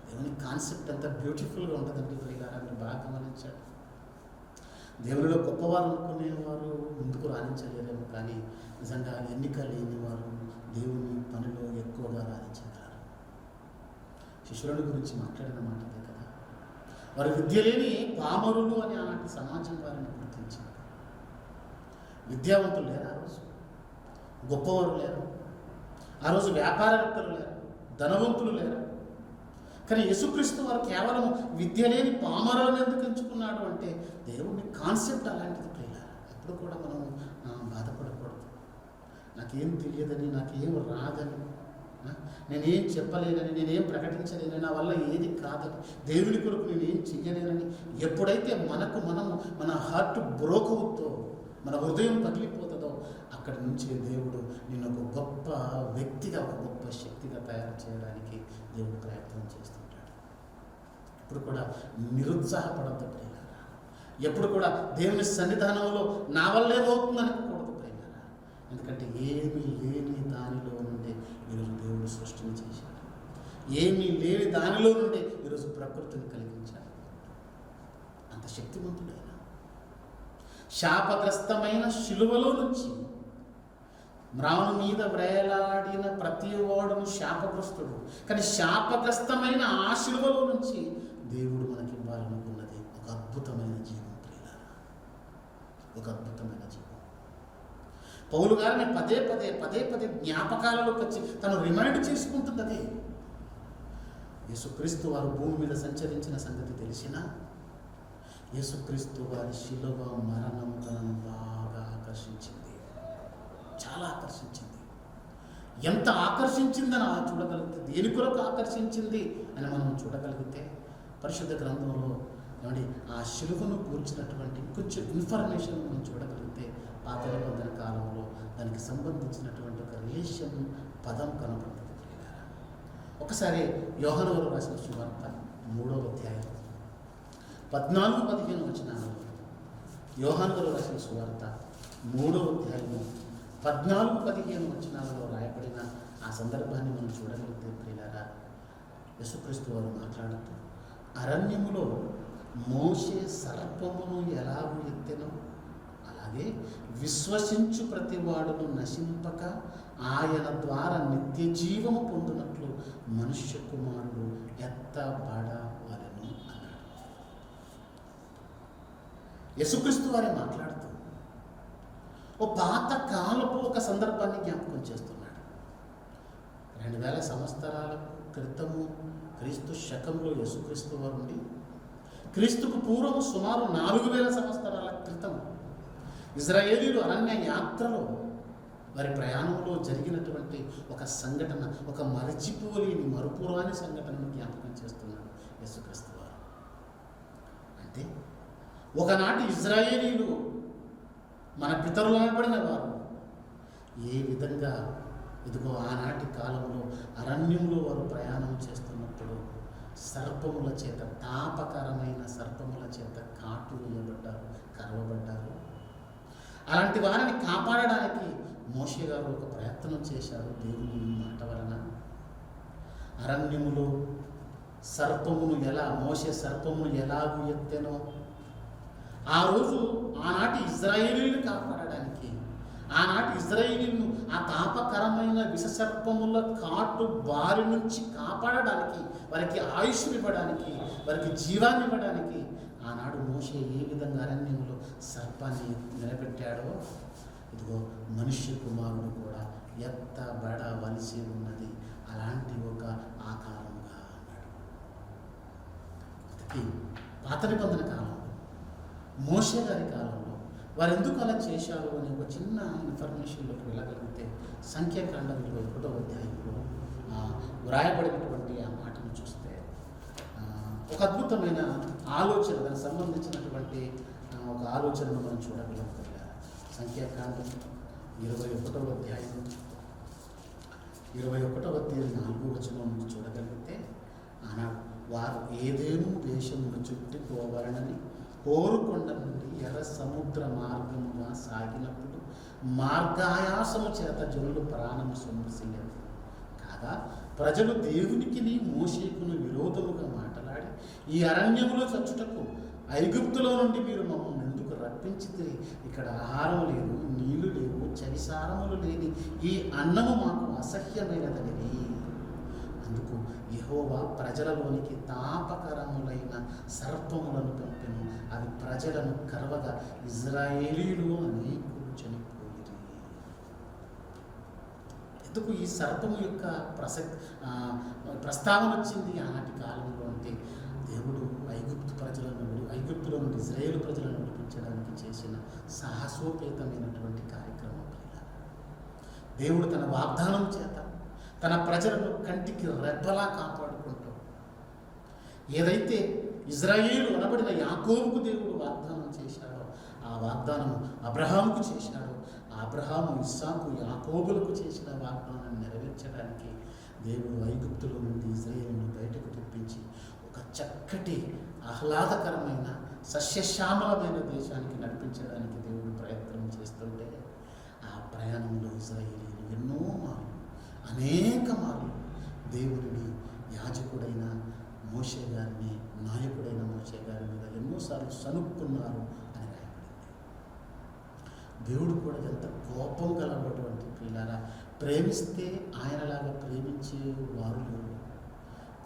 దేవుని కాన్సెప్ట్ అంతా బ్యూటిఫుల్గా ఉంటుందండి. ప్రియులారా, మీరు బాగా గమనించాడు. దేవునిలో గొప్పవారు అనుకునేవారు ముందుకు రాణించలేరేమో, కానీ నిజంగా ఎన్నిక లేనివారు దేవుని పనిలో ఎక్కువగా రాణించగలరు. శిష్యుల గురించి మాట్లాడిన మాట అదే కదా. వారు విద్య లేని పామరులు అని అలాంటి సమాజం వారిని గుర్తించారు. విద్యావంతులు లేరు ఆ రోజు, గొప్పవారు లేరు ఆ రోజు, వ్యాపారవేత్తలు లేరు, ధనవంతులు లేరు. కానీ యేసుక్రీస్తు వారు కేవలం విద్య లేని పామరులను ఎందుకు ఎంచుకున్నాడు అంటే దేవుని కాన్సెప్ట్ అలాంటిది. ప్రియులారా, ఎప్పుడు కూడా మనం బాధపడకూడదు. నాకేం తెలియదని, నాకేం రాదని, నేనేం చెప్పలేనని, నేనేం ప్రకటించలేనని, నా వల్ల ఏది కాదని, దేవుని కొరకు నేనేం చెయ్యలేనని ఎప్పుడైతే మనము మన హార్ట్ బ్రోక్ అవుతుందో, మన హృదయం పగిలిపోతుందో, అక్కడి నుంచి దేవుడు నిన్ను ఒక గొప్ప వ్యక్తిగా, ఒక గొప్ప శక్తిగా తయారు చేయడానికి దేవుడు ప్రయత్నం చేస్తుంటాడు. ఇప్పుడు కూడా నిరుత్సాహపడద్దు ప్రియులారా. ఎప్పుడు కూడా దేవుని సన్నిధానంలో నా వల్ల ఏమవుతుంది అనుకోకూడదు ప్రియులారా. ఎందుకంటే ఏమీ లేని దానిలో నుండి ఈరోజు దేవుడు సృష్టిని చేశాడు. ఏమీ లేని దానిలో నుండి ఈరోజు ప్రకృతిని కలిగించాడు. అంత శక్తివంతుడైన శాపగ్రస్తమైన శిలువలో నుంచి మ్రాను మీద వేలాడిన ప్రతి వాడును శాపగ్రస్తుడు. కానీ శాపగ్రస్తమైన ఆ శిలువలో నుంచి దేవుడు మనకి ఇవ్వాలనుకున్నది ఒక అద్భుతమైన జీవం ప్రియులారా, ఒక అద్భుతమైన జీవం. పౌలు గారిని పదే పదే జ్ఞాపకాలలోకి వచ్చి తను రిమైండ్ చేసుకుంటున్నది. యేసుక్రీస్తు వారు భూమి మీద సంచరించిన సంగతి తెలిసినా యేసుక్రీస్తు వారి శిలువ మరణం తనను బాగా ఆకర్షించింది, చాలా ఆకర్షించింది. ఎంత ఆకర్షించిందని చూడగలిగితే, దేని కొరకు ఆకర్షించింది అని మనం చూడగలిగితే పరిశుద్ధ గ్రంథంలో ఏమండి ఆ శిలువను కూర్చినటువంటి కొంచెం ఇన్ఫర్మేషన్ మనం చూడగలిగితే పాత నిబంధన కాలంలో దానికి సంబంధించినటువంటి ఒక రిలేషన్ పదం కనపడుతుంది. ఒకసారి యోహాను గారు రాసిన సువార్త 3వ అధ్యాయం 14-15 వచనాలలో, యోహాను గారు రాసిన సువార్త 3వ అధ్యాయము 14-15 వచనాలలో రాయబడిన ఆ సందర్భాన్ని మనం చూడగలిగితే ప్రియులారా, యేసుక్రీస్తు వారు మాట్లాడుతూ అరణ్యములో మోషే సర్పమును ఎలాగూ ఎత్తెనో అలాగే విశ్వసించు ప్రతివాడును నశింపక ఆయన ద్వారా నిత్య జీవము పొందినట్లు మనుష్య కుమారుడు ఎత్తబడవలెను అన్నాడు. యేసుక్రీస్తు వారే మాట్లాడుతూ ఓ పాత కాలపు ఒక సందర్భాన్ని జ్ఞాపకం చేస్తున్నాడు. 2000 సంవత్సరాల క్రితము క్రీస్తు శకంలో యేసుక్రీస్తు వారు ఉండి, క్రీస్తుకు పూర్వము సుమారు 4000 సంవత్సరాల క్రితం ఇజ్రాయేలీలు అరణ్య యాత్రలో వారి ప్రయాణంలో జరిగినటువంటి ఒక సంఘటన, ఒక మరచిపోలేని మరుపురాని సంఘటనను జ్ఞాపకం చేస్తున్నాడు యేసుక్రీస్తు వారు. అంటే ఒకనాటి ఇజ్రాయేలీలు మన పితరులు అనబడిన వారు ఏ విధంగా ఇదిగో ఆనాటి కాలంలో అరణ్యంలో వారు ప్రయాణం చేస్తున్నప్పుడు సర్పముల చేత, తాపకరమైన సర్పముల చేత కాటు వేయబడ్డారు, కరవబడ్డారు. అలాంటి వారిని కాపాడడానికి మోషే గారు ఒక ప్రయత్నం చేశారు దేవుని మాట వలన. అరణ్యములో సర్పమును మోషే సర్పమును ఎలాగూ ఎత్తెనో, ఆ రోజు ఆనాటి ఇజ్రాయేలీలను కాపాడడానికి, ఆనాటి ఇజ్రాయేలీలను ఆ తాపకరమైన విషసర్పముల కాటు బారి నుంచి కాపాడడానికి, వారికి ఆయుష్నివ్వడానికి, వారికి జీవాన్ని ఇవ్వడానికి ఆనాడు మోషే ఏ విధంగా అరణ్యంలో సర్పాన్ని నిలబెట్టాడో, ఇదిగో మనుష్య కుమారుడు కూడా ఎత్తబడవలసి ఉన్నది అలాంటి ఒక ఆకారంగా అన్నాడు. అందుకే పాత నిబంధన కాలంలో, మోషే గారి కాలంలో వారు ఎందుకు అలా చేశారు అనే ఒక చిన్న ఇన్ఫర్మేషన్లోకి వెళ్ళగలిగితే, సంఖ్యాకాండం 21వ అధ్యాయంలో వ్రాయబడినటువంటి ఆ మాటను చూస్తే ఒక అద్భుతమైన ఆలోచన, దానికి సంబంధించినటువంటి ఒక ఆలోచనను మనం చూడగలుగుతాం. సంఖ్యాకాండం 21వ అధ్యాయం 21వ అధ్యాయం 4వ వచనం నుంచి చూడగలిగితే, ఆనాడు వారు ఏదేను దేశమును చుట్టుకోవాలని కోరుకొండ నుండి ఎర్ర సముద్ర మార్గముగా సాగినప్పుడు మార్గాయాసము చేత జనులు ప్రాణము సొమ్మసిల్లారు. కాగా ప్రజలు దేవునికి మోషేకును విరోధముగా మాట్లాడి, ఈ అరణ్యములో చచ్చుటకు ఐగుప్తులో నుండి మీరు మమ్మల్ని ఎందుకు రప్పించితే, ఇక్కడ ఆహారం లేదు, నీళ్లు లేవు, చలిసారములు లేని ఈ అన్నము మాకు అసహ్యమైనదని. అందుకు యెహోవా ప్రజలలోనికి తాపకరములైన సర్పములను పంపెను, అవి ప్రజలను కరవగా ఇజ్రాయేలీలు అనేకులు చనిపోయిరి. ఎందుకు ఈ సర్పము యొక్క ప్రస్తావన వచ్చింది ఆనాటి కాలంలో అంటే, దేవుడు ఐగుప్తులో నుండి ఇజ్రాయేలు ప్రజలను విడిపించడానికి చేసిన సాహసోపేతమైనటువంటి కార్యక్రమం. దేవుడు తన వాగ్దానం చేత తన ప్రజలను కంటికి రెప్పలా కాపాడుకుంటూ, ఏదైతే ఇజ్రాయేలు అనబడిన యాకోబుకు దేవుడు వాగ్దానం చేశాడో, ఆ వాగ్దానం అబ్రహాముకు చేశాడు. అబ్రహాము, ఇస్సాకు, యాకోబులకు చేసిన వాగ్దానాన్ని నెరవేర్చడానికి దేవుడు ఐగుప్తులో నుండి ఇజ్రాయేలును బయటకు తెప్పించి ఒక చక్కటి ఆహ్లాదకరమైన సస్యశ్యామలమైన దేశానికి నడిపించడానికి దేవుడు ప్రయత్నం చేస్తుంటే, ఆ ప్రయాణంలో ఇజ్రాయేలీలు అనేక మార్లు దేవుడిని, యాజకుడైన మోషే గారిని, నాయకుడైన మోషే గారి మీద ఎన్నోసార్లు సనుక్కున్నారు అని రాయబడింది. దేవుడు కూడా ఎంత కోపం కలగటువంటి పిల్లరా, ప్రేమిస్తే ఆయనలాగా ప్రేమించే వారు లేరు.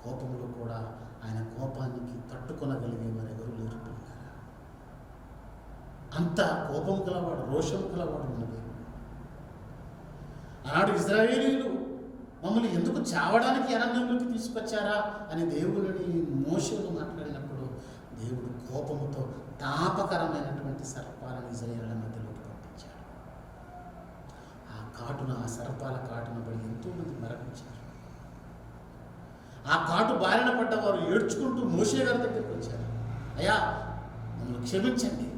కోపంలో కూడా ఆయన కోపానికి తట్టుకొనగలిగే వారు ఎవరు లేరు పిల్లరా. అంత కోపం కలవాడు, రోషం కలవాడు ఉన్న దేవుడు. ఆనాడు ఇజ్రాయేలీలు మమ్మల్ని ఎందుకు చావడానికి అరణ్యంలోకి తీసుకొచ్చారా అని దేవుడిని మోషేను మాట్లాడినప్పుడు, దేవుడు కోపముతో తాపకరమైనటువంటి సర్పాలను ఇజ్రాయేలుల మధ్యలోకి పంపించాడు. ఆ సర్పాల కాటును పడి ఎంతోమంది మరణించారు. ఆ కాటు బారిన పడ్డవారు ఏడ్చుకుంటూ మోషే గారి దగ్గరికి వచ్చారు. అయ్యా, మమ్మల్ని క్షమించండి,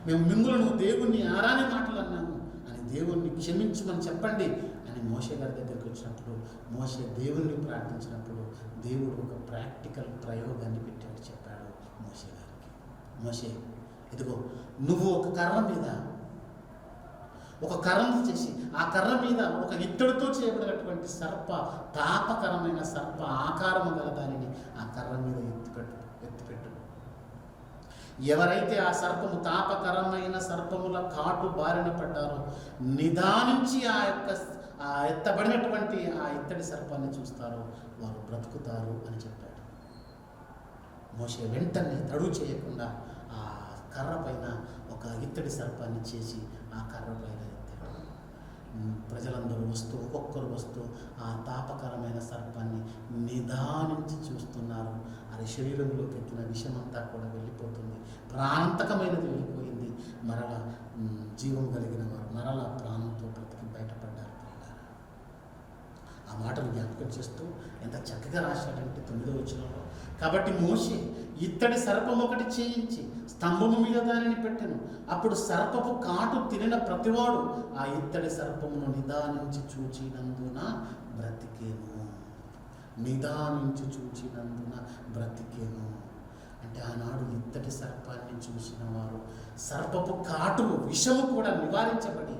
మేము మిమ్ములను దేవుణ్ణి ఆరాని మాటలు అన్నాము అని దేవుణ్ణి క్షమించమని చెప్పండి అని మోషే గారి దగ్గరికి వచ్చినప్పుడు, మోషే దేవుణ్ణి ప్రార్థించినప్పుడు దేవుడు ఒక ప్రాక్టికల్ ప్రయోగాన్ని పెట్టాడు. చెప్పాడు మోషే గారికి, మోషే ఇదిగో నువ్వు ఒక కర్రను చేసి ఆ కర్ర మీద ఒక ఇత్తడితో చేయబడినటువంటి తాపకరమైన సర్ప ఆకారము గల దానిని ఆ కర్ర మీద ఎత్తిపెట్టు. ఎవరైతే ఆ సర్పము, తాపకరమైన సర్పముల కాటు బారిన పడ్డారో, నిదానించి ఆ ఎత్తబడినటువంటి ఆ ఇత్తడి సర్పాన్ని చూస్తారో వారు బ్రతుకుతారు అని చెప్పాడు. మోషే వెంటనే తడువు చేయకుండా ఆ కర్ర పైన ఒక ఇత్తడి సర్పాన్ని చేసి ఆ కర్ర పైన ఎత్తాడు. ప్రజలందరూ వస్తూ ఒక్కొక్కరు వస్తూ ఆ తాపకరమైన సర్పాన్ని నిదానించి చూస్తున్నారు. అది శరీరంలోకి ఎక్కిన విషమంతా కూడా వెళ్ళిపోతుంది, ప్రాణాంతకమైనది వెళ్ళిపోయింది. మరలా జీవం కలిగిన వారు మరలా ప్రాణంతో బ్రతికి బయటపడ్డారు. ఆ మాటలు జ్ఞాపకం చేస్తూ ఎంత చక్కగా రాశాడంటే 9వ వచనంలో, కాబట్టి మోషే ఇత్తడి సర్పం ఒకటి చేయించి స్తంభము మీద దానిని పెట్టెను. అప్పుడు సర్పపు కాటు తినిన ప్రతివాడు ఆ ఇత్తడి సర్పమును నిదానించి చూచినందున బ్రతికేను. నిదానించి చూచినందున బ్రతికేను అంటే ఆనాడు ఇత్తడి సర్పాన్ని చూసిన వారు సర్పపు కాటు విషము కూడా నివారించబడి,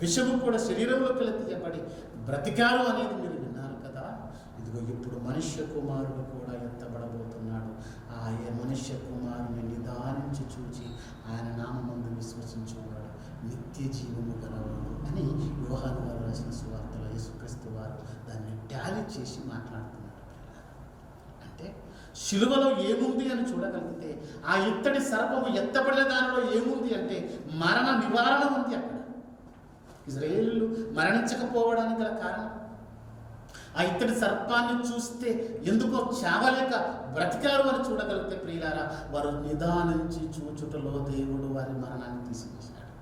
విషము కూడా శరీరంలోకి తీయబడి బ్రతికారు అనేది మీరు విన్నారు కదా. ఇదిగో ఇప్పుడు మనుష్య కుమారుడు కూడా ఎత్తబడబోతున్నాడు. ఆ మనుష్య కుమారుని నిదానించి చూచి ఆయన నామమందు విశ్వసించేవాడు నిత్య జీవము గలవాడు అని యోహాను గారు రాసిన సువార్తలో యేసుక్రీస్తు వారు దాన్ని టాలీ చేసి మాట్లాడుతున్నాడు. అంటే శిలువలో ఏముంది అని చూడగలిగితే ఆ ఇత్తడి సర్పము ఎత్తబడిన దానిలో ఏముంది అంటే మరణ నివారణ ఉంది. అక్కడ ఇజ్రాయేలు మరణించకపోవడానికి గల కారణం ఆ ఇత్తడి సర్పాన్ని చూస్తే ఎందుకో చావలేక బ్రతికారు అని చూడగలిగితే ప్రియులారా, వారు నిదానించి చూచుటలో దేవుడు వారి మరణాన్ని తీసివేశాడు.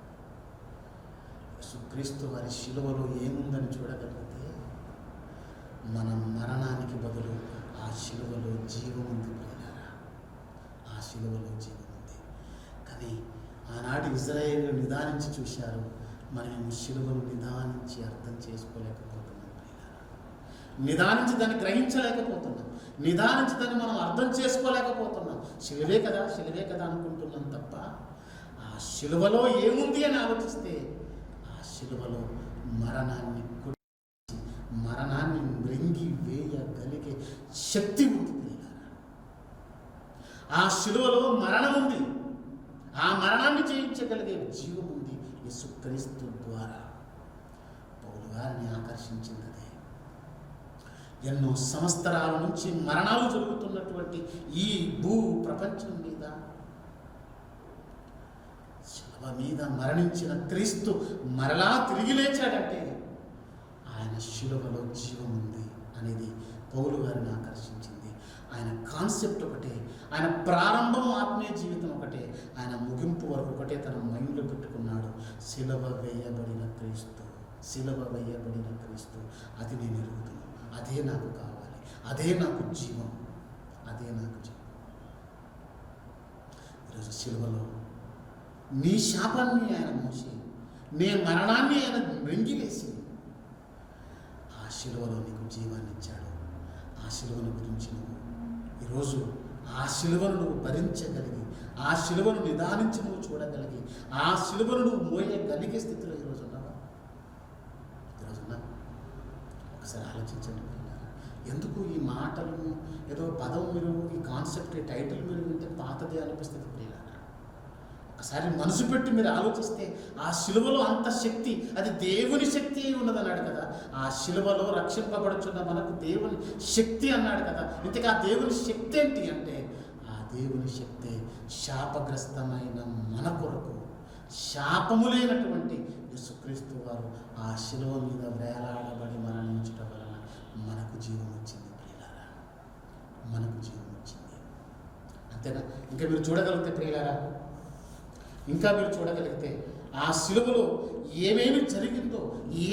యేసుక్రీస్తు వారి శిలువలో ఏముందని చూడగలిగితే మన మరణానికి బదులు ఆ శిలువలో జీవం ఉంది ప్రియులారా, ఆ శిలువలో జీవం ఉంది. కానీ ఆనాటి ఇజ్రాయేలు నిదానించి చూశారు, మనం శిలువను నిదానించి అర్థం చేసుకోలేకపోతున్నాం ప్రియులారా. నిదానించి దాన్ని గ్రహించలేకపోతున్నాం, నిదానించి దాన్ని మనం అర్థం చేసుకోలేకపోతున్నాం. శిలువే కదా శిలువే కదా అనుకుంటున్నాం తప్ప ఆ శిలువలో ఏముంది అని ఆలోచిస్తే ఆ శిలువలో మరణాన్ని మృంగి వేయగలిగే శక్తి ఉంది ప్రియులారా. ఆ శిలువలో మరణం ఉంది, ఆ మరణాన్ని జయించగలిగే జీవం ఉంది. యేసుక్రీస్తు ద్వారా పౌలు గారిని ఆకర్షించింది అదే. ఎన్నో సంవత్సరాల నుంచి మరణాలు జరుగుతున్నటువంటి ఈ భూ ప్రపంచం మీద శిలువ మీద మరణించిన క్రీస్తు మరలా తిరిగి లేచాడంటే ఆయన శిలువలో జీవం ఉంది అనేది పౌలు గారిని ఆకర్షించింది. ఆయన కాన్సెప్ట్ ఒకటే, ఆయన ప్రారంభం ఆత్మీయ జీవితం ఒకటే, ఆయన ముగింపు వరకు ఒకటే తన మైండ్లో పెట్టుకున్నాడు. శిలువ వేయబడిన క్రీస్తు, శిలువ వేయబడిన క్రీస్తు, అది నేను ఎరుగుతాను, అదే నాకు కావాలి, అదే నాకు జీవం, అదే నాకు జీవం. ఈరోజు శిలువలో నీ శాపాన్ని ఆయన మోసి, నీ మరణాన్ని ఆయన మృంగివేసి ఆ శిలువలో నీకు జీవాన్ని ఇచ్చాడు. ఆ శిలువను గురించి నువ్వు ఈరోజు ఆ శిలువను నువ్వు భరించగలిగి, ఆ శిలువను నిదానించి నువ్వు చూడగలిగి, ఆ శిలువను నువ్వు మోయగలిగే స్థితిలో ఈరోజు ఉన్నావా? ఈరోజున్నా ఒకసారి ఆలోచించండి. ఎందుకు ఈ మాటలను ఏదో పదం మీరు ఈ కాన్సెప్ట్ ఈ టైటిల్ మీరు వింటే పాతదే అనిపిస్తుంది ప్రియులారా. ఒకసారి మనసు పెట్టి మీరు ఆలోచిస్తే ఆ శిలువలో అంత శక్తి, అది దేవుని శక్తి ఉన్నదన్నాడు కదా. ఆ శిలువలో రక్షింపబడుచున్న మనకు దేవుని శక్తి అన్నాడు కదా. ఇంతకు ఆ దేవుని శక్తి ఏంటి అంటే ఆ దేవుని శక్తి శాపగ్రస్తమైన మన కొరకు, శాపము లేనటువంటి యేసుక్రీస్తు వారు ఆ శిలువ మీద వేలాడబడి మరణించడం వలన మనకు జీవం వచ్చింది ప్రియులారా, మనకు జీవం వచ్చింది. అంతేనా? ఇంకా మీరు చూడగలిగితే ప్రియులారా, ఇంకా మీరు చూడగలిగితే ఆ శిలువలో ఏమేమి జరిగిందో,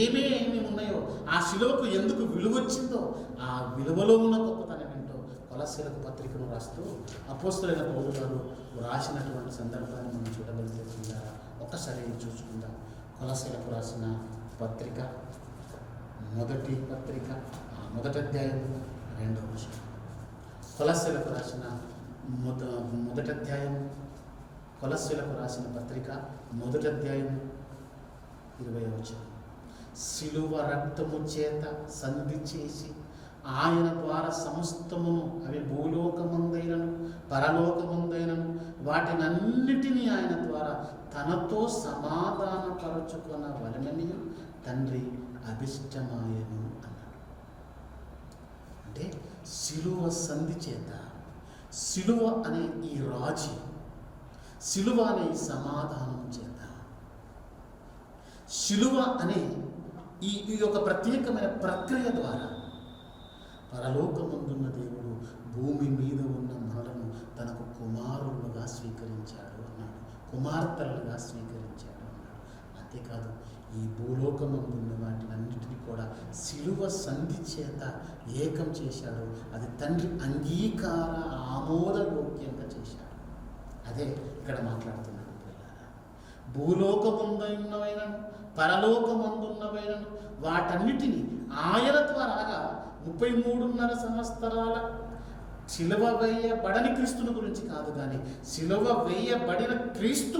ఏమేమి ఉన్నాయో, ఆ శిలువకు ఎందుకు విలువ వచ్చిందో, ఆ విలువలో ఉన్న గొప్పతనం ఏంటో కొలస్సీలకు పత్రికను రాస్తూ అపోస్తలుడైన పౌలు గారు రాసినటువంటి సందర్భాన్ని మనం చూడగలిగితే ఒక్కసారి చూసుకుందాం. కొలస్సీలకు రాసిన పత్రిక, మొదటి పత్రిక, మొదటి అధ్యాయం 2వ వచనం. కొలస్సీలకు రాసిన మొదటి అధ్యాయం, కొలస్సీలకు రాసిన పత్రిక మొదటి అధ్యాయం 20వ వచనం. శిలువ రక్తము చేత సంధి చేసి ఆయన ద్వారా సమస్తమును, అవి భూలోకమందైనను పరలోకమందైనను వాటినన్నిటినీ ఆయన ద్వారా తనతో సమాధానపరచుకున్న వలనని తండ్రి అభిష్టమాయను అన్నాడు. అంటే శిలువ సంధి చేత, శిలువ అనే ఈ రాజు, శిలువ అనే ఈ సమాధానం చేత శిలువ అనే ఈ యొక్క ప్రత్యేకమైన ప్రక్రియ ద్వారా పరలోకమందున్న దేవుడు భూమి మీద ఉన్న మనలను తనకు కుమారులుగా స్వీకరించాడు అన్నాడు, కుమార్తెలుగా స్వీకరించాడు అన్నాడు. అంతేకాదు, ఈ భూలోకమందున్న వాటినన్నిటినీ కూడా శిలువ సంధి చేత ఏకం చేశాడు. అది తండ్రి అంగీకార ఆమోదయోగ్యంగా చేశాడు. అదే ఇక్కడ మాట్లాడుతున్నాడు. భూలోకముందున్నవైనను పరలోకమందున్నవైనను వాటన్నిటినీ ఆయన ద్వారాగా 33.5 సంవత్సరాల శిలువ వేయబడని క్రీస్తుని గురించి కాదు, కానీ శిలువ వేయబడిన క్రీస్తు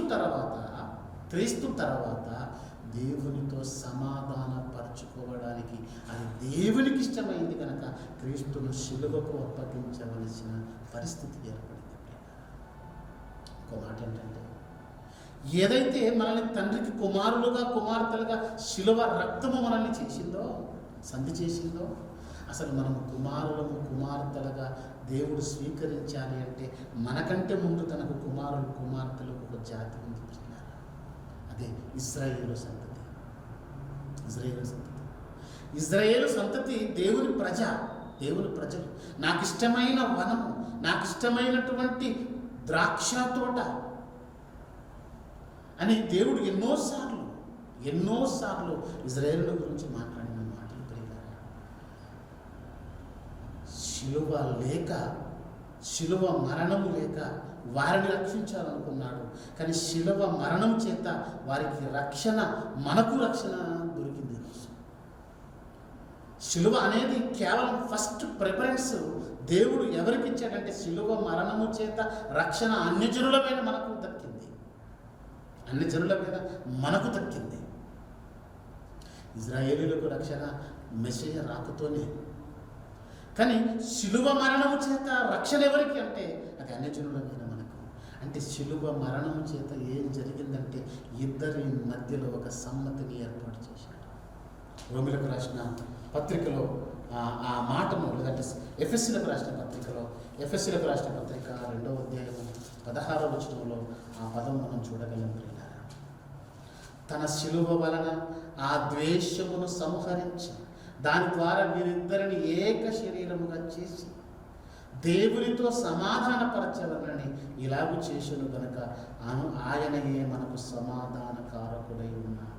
తర్వాత దేవునితో సమాధానపరచుకోవడానికి అది దేవునికి ఇష్టమైంది కనుక క్రీస్తును శిలువకు అప్పగించవలసిన పరిస్థితి ఏర్పడింది. ఇంకో మాట ఏంటంటే, ఏదైతే మనల్ని తండ్రికి కుమారులుగా కుమార్తెలుగా శిలువ రక్తము మనల్ని చేసిందో, సంధి చేసిందో, అసలు మనము కుమారులము కుమార్తెలుగా దేవుడు స్వీకరించాలి అంటే మనకంటే ముందు తనకు కుమారులు కుమార్తెలకు ఒక జాతి ఉంది. అదే ఇశ్రాయేలు సంతతి. ఇశ్రాయేలు సంతతి దేవుని ప్రజలు. నాకు ఇష్టమైన వనము, నాకు ఇష్టమైనటువంటి ద్రాక్ష తోట అని దేవుడు ఎన్నోసార్లు ఇశ్రాయేలు గురించి మాట్లాడిన మాటలు ప్రియులారా. శిలువ మరణము లేక వారిని రక్షించాలనుకున్నాడు. కానీ శిలువ మరణం చేత వారికి మనకు రక్షణ దొరికింది. శిలువ అనేది కేవలం ఫస్ట్ ప్రిఫరెన్స్ దేవుడు ఎవరికి ఇచ్చాడంటే, శిలువ మరణము చేత రక్షణ అన్యజనుల మీద మనకు దక్కింది. ఇజ్రాయేలీలకు రక్షణ మెస్సీయ రాకతోనే. కానీ శిలువ మరణము చేత రక్షణ ఎవరికి అంటే అది అన్యజనుల మీద మనకు. అంటే శిలువ మరణము చేత ఏం జరిగిందంటే ఇద్దరి మధ్యలో ఒక సమ్మతిని ఏర్పాటు చేశాడు. రోమిలకు రాసిన పత్రికలో ఆ మాటను, లేదంటే ఎఫెసీలకు రాసిన పత్రిక 2వ అధ్యాయం 16వ వచనంలో ఆ పదం మనం చూడగలం. తన శిలువ వలన ఆ ద్వేషమును సంహరించి దాని ద్వారా వీరిద్దరిని ఏక శరీరముగా చేసి దేవునితో సమాధానపరచవలని ఇలాగూ చేసెను గనుక ఆయనయే మనకు సమాధానకారకుడై ఉన్నాడు.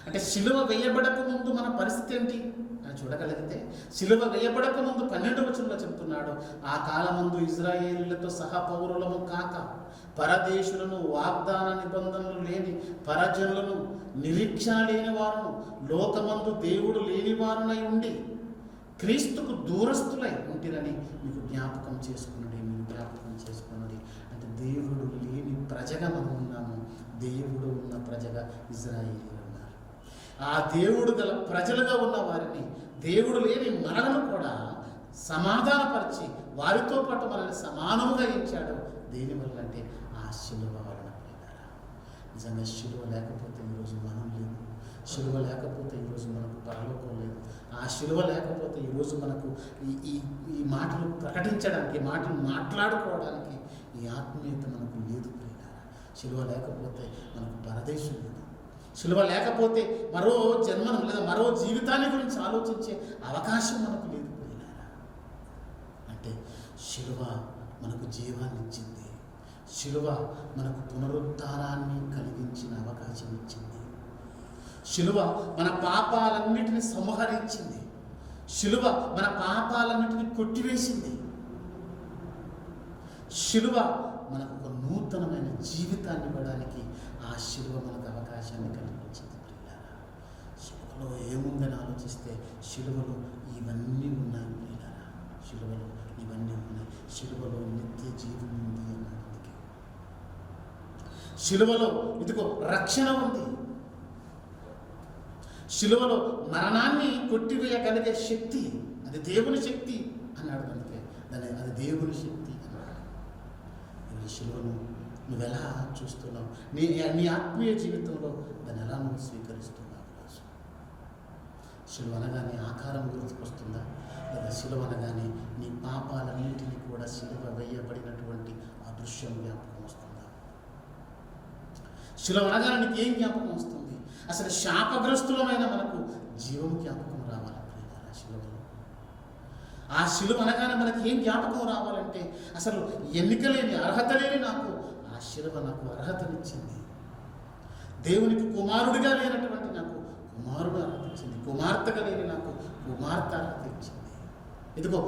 అంటే శిలువ వేయబడక ముందు మన పరిస్థితి ఏంటి అని చూడగలిగితే, శిలువ వేయబడక ముందు 12వ వచనంలో చెబుతున్నాడు, ఆ కాలమందు ఇజ్రాయేలీలతో సహపౌరులము కాక పరదేశులను, వాగ్దాన నిబంధనలు లేని పరజనులను, నిరీక్షణ లేని వారును, లోకమందు దేవుడు లేని వారునై ఉండి క్రీస్తుకు దూరస్తులై ఉంటిరని మీరు జ్ఞాపకం చేసుకున్నది. అంటే దేవుడు లేని ప్రజగా మనం ఉన్నాము, దేవుడు ఉన్న ప్రజగా ఇజ్రాయేలీలు ఉన్నారు. ఆ దేవుడు గల ప్రజలుగా ఉన్న వారిని దేవుడు లేని మనలను కూడా సమాధానపరిచి వారితో పాటు మనల్ని సమానముగా ఎంచాడు. దేనివల్ల అంటే ఆ శిలువ వలన. నిజంగా శిలువ లేకపోతే ఈరోజు మనం లేదు. శిలువ లేకపోతే ఈరోజు మనకు పరలోకం లేదు. ఆ శిలువ లేకపోతే ఈరోజు మనకు ఈ మాటలు ప్రకటించడానికి, ఈ మాటలు మాట్లాడుకోవడానికి ఈ ఆత్మీయత మనకు లేదు. శిలువ లేకపోతే మనకు పరదేశం లేదు. శిలువ లేకపోతే మరో జన్మను లేదా మరో జీవితాన్ని గురించి ఆలోచించే అవకాశం మనకు లేదు. అంటే శిలువ మనకు జీవాన్ని ఇచ్చింది. శిలువ మనకు పునరుద్ధారాన్ని కలిగించిన అవకాశం ఇచ్చింది. శిలువ మన పాపాలన్నిటిని సంహరించింది. శిలువ మన పాపాలన్నిటిని కొట్టివేసింది. శిలువ మనకు ఒక నూతనమైన జీవితాన్ని ఇవ్వడానికి ఆ శిలువ మనకు అవకాశాన్ని కలిగించింది. శిలువలో ఏముందని ఆలోచిస్తే శిలువలో ఇవన్నీ ఉన్నాయి. శిలువలో ఇవన్నీ ఉన్నాయి. శిలువలో నిత్య జీవం ఉంది అన్నాడు. శిలువలో ఇదిగో రక్షణ ఉంది. శిలువలో మరణాన్ని కొట్టివేయగలిగే శక్తి, అది దేవుని శక్తి అన్నాడు. అందుకే అది దేవుని శక్తి అన్నాడు. ఈ శిలువను నువ్వు ఎలా చూస్తున్నావు? నీ ఆత్మీయ జీవితంలో దాన్ని ఎలా నువ్వు స్వీకరిస్తున్నావు? శిలువ అనగానే ఆకారం గుర్తుకొస్తుందా? లేదా శిలువ అనగానే నీ పాపాలన్నింటినీ కూడా శిలువ వేయబడినటువంటి ఆ దృశ్యం జ్ఞాపకం వస్తుందా? శిలువ అనగానే నీకు ఏం జ్ఞాపకం వస్తుంది? అసలు శాపగ్రస్తులమైన మనకు జీవం జ్ఞాపకం రావాలి ప్రియులారా. శిలువలో ఆ శిలువ అనగానే మనకి ఏం జ్ఞాపకం రావాలంటే, అసలు ఎన్నిక లేని, అర్హత లేని నాకు ఆ శిలువ నాకు అర్హతనిచ్చింది. దేవునికి కుమారుడిగా లేనటువంటి నాకు కుమారుడు అర్హత ఇచ్చింది. కుమార్తెగా లేని నాకు కుమార్తె అర్హత ఇచ్చింది. ఇదిగో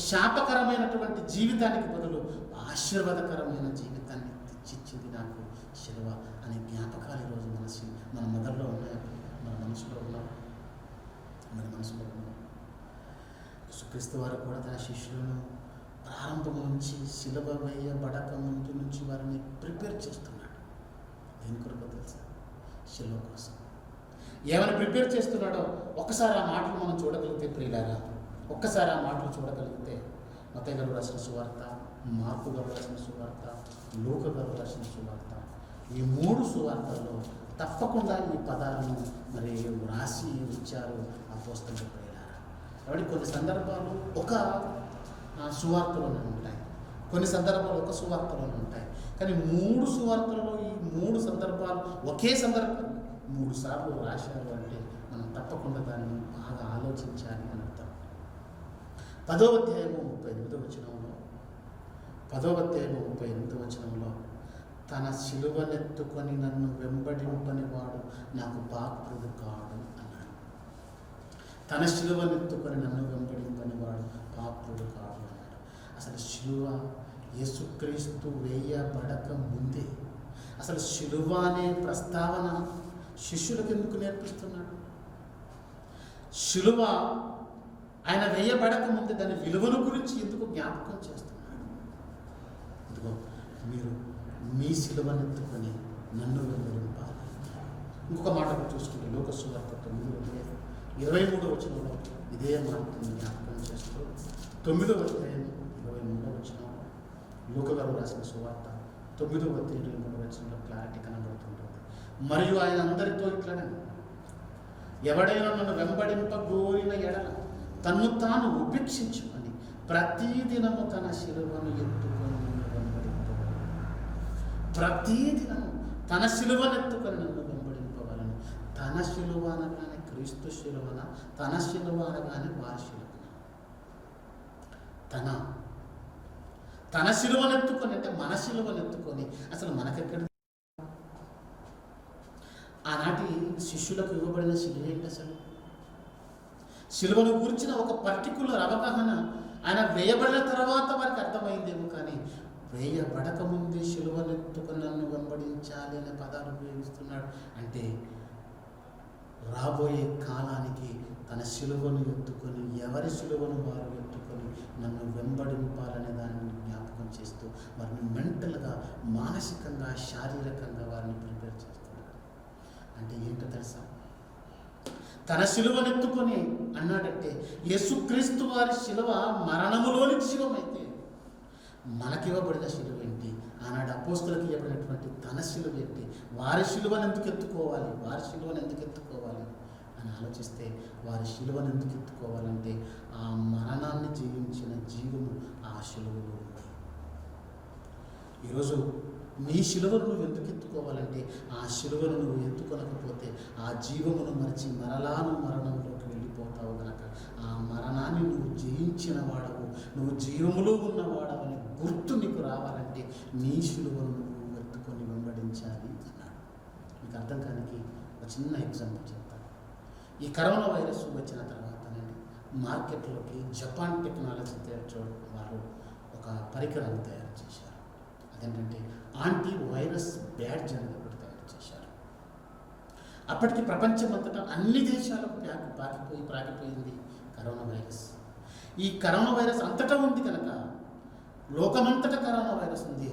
శాపకరమైనటువంటి జీవితానికి బదులు ఆశీర్వాదకరమైన జీవితాన్ని తెచ్చిచ్చింది నాకు శిలువ అనే జ్ఞాపకాలు ఈరోజు మన మొదల్లో ఉన్నాయి, మన మనసులో ఉన్నాయి, మన మనసులో ఉన్నాయి. యేసుక్రీస్తు వారు కూడా తన శిష్యులను ప్రారంభం నుంచి శిలువ వేయబడక ముందు నుంచి వారిని ప్రిపేర్ చేస్తున్నాడు. దేని కొరకు తెలుసా? శిలువ కోసం. ఏమైనా ప్రిపేర్ చేస్తున్నాడో ఒక్కసారి ఆ మాటలు మనం చూడగలిగితే ప్రియులారా, ఒక్కసారి ఆ మాటలు చూడగలిగితే మత్తయి గారు రాసిన సువార్త, మార్కు గారు రాసిన సువార్త, లూకా గారు రాసిన సువార్త, ఈ 3 సువార్తల్లో తప్పకుండా ఈ పదాలను మరి వ్రాసి ఇచ్చారు అపోస్తలులు ప్రియులారా. కాబట్టి కొన్ని సందర్భాలు ఒక సువార్తలోనే ఉంటాయి, కొన్ని సందర్భాలు ఒక సువార్తలోనే ఉంటాయి. కానీ 3 సువార్తలలో ఈ 3 సందర్భాలు ఒకే సందర్భం 3 సార్లు రాశారు అంటే మనం తప్పకుండా దాన్ని బాగా ఆలోచించాలి అని అర్థం. 10వ అధ్యాయము 38వ వచనంలో, 10వ అధ్యాయము 38వ వచనంలో, తన శిలువనెత్తుకొని నన్ను వెంబడింపని వాడు నాకు పాత్రుడు కాడు అన్నాడు. తన శిలువనెత్తుకొని నన్ను వెంబడింపని వాడు పాత్రుడు కాడు అన్నాడు. అసలు శిలువ యేసుక్రీస్తు వేయబడక ముందే అసలు శిలువ అనే ప్రస్తావన శిష్యులకు ఎందుకు నేర్పిస్తున్నాడు? శిలువ ఆయన వేయబడక ముందే దాని విలువల గురించి ఎందుకు జ్ఞాపకం చేస్తున్నాడు? ఇదిగో మీరు మీ శిలువనెత్తుకొని నన్ను వెంబడింపాలి. ఇంకొక మాట చూసుకుంటే లూకా సువార్త 9:23 వచనంలో ఇదే మాటను జ్ఞాపకం చేస్తూ 9వ అధ్యాయం 23వ వచనం లూకా గారు రాసిన సువార్త 9వ అధ్యాయం 23వ వచనంలో క్లారిటీ కనబడుతుంటుంది. మరియు ఆయన అందరితో ఇట్లనే, ఎవడైనా నన్ను వెంబడింపగోరిన ఎడల తన్ను తాను ఉపేక్షించుకొని ప్రతిదినము తన శిలువను ఎత్తుకొని నన్ను వెంబడింపవలను. ప్రతిదినము తన శిలువను ఎత్తుకొని నన్ను వెంబడింపవలను. తన శిలువ అనగానే క్రీస్తు శిలువన, తన శిలువ అనగానే వారి శిలువన. తన శిలువను ఎత్తుకొని అంటే మన శిలువను ఎత్తుకొని అసలు మనకెక్కడ? ఆనాటి శిష్యులకు ఇవ్వబడిన శిలువ ఏంటి? అసలు శిలువను గురించిన ఒక పర్టికులర్ అవగాహన ఆయన వేయబడిన తర్వాత వారికి అర్థమైందేమో, కానీ వేయబడక ముందే శిలువనెత్తుకొని నన్ను వెంబడించాలి అనే పదాలు ఉపయోగిస్తున్నాడు. అంటే రాబోయే కాలానికి తన శిలువను ఎత్తుకొని, ఎవరి శిలువను వారు ఎత్తుకొని నన్ను వెంబడింపాలనే దాన్ని జ్ఞాపకం చేస్తూ వారిని మెంటల్గా, మానసికంగా, శారీరకంగా వారిని ప్రిపేర్ చేస్తున్నాడు. అంటే ఏంటో తెలుసా? తన శిలువనెత్తుకొని అన్నాడంటే యేసుక్రీస్తు వారి శిలువ మరణములోని జీవమైతే మనకివ్వబడిన శిలువ ఏంటి? ఆనాడు అపోస్తలులకు ఇవ్వబడినటువంటి తన శిలువ ఏంటి? వారి శిలువను ఎందుకు ఎత్తుకోవాలి? వారి శిలువను ఎందుకు ఎత్తుకోవాలి అని ఆలోచిస్తే, వారి శిలువను ఎందుకు ఎత్తుకోవాలంటే ఆ మరణాన్ని జీవించిన జీవము ఆ శిలువలో ఉంది. ఈరోజు నీ శిలువను నువ్వు ఎందుకు ఎత్తుకోవాలంటే, ఆ శిలువను నువ్వు ఎత్తుకొనకపోతే ఆ జీవమును మరిచి మరలాను మరణంలోకి వెళ్ళిపోతావు గనక, ఆ మరణాన్ని నువ్వు జయించిన వాడవు, నువ్వు జీవములో ఉన్నవాడవని గుర్తు నీకు రావాలంటే నీ శిలువను నువ్వు ఎత్తుకొని వెంబడించాలి అన్నాడు. మీకు అర్థం కానికి ఒక చిన్న ఎగ్జాంపుల్ చెప్తాను. ఈ కరోనా వైరస్ వచ్చిన తర్వాతనండి మార్కెట్లోకి జపాన్ టెక్నాలజీ వారు ఒక పరికరాన్ని తయారు చేశారు. అదేంటంటే యాంటీ వైరస్ బ్యాడ్జ్ అనేది ఒకటి తయారు చేశారు. అప్పటికి ప్రపంచమంతటా అన్ని దేశాలకు ప్రాకిపోయింది కరోనా వైరస్. ఈ కరోనా వైరస్ అంతటా ఉంది కనుక లోకమంతటా కరోనా వైరస్ ఉంది.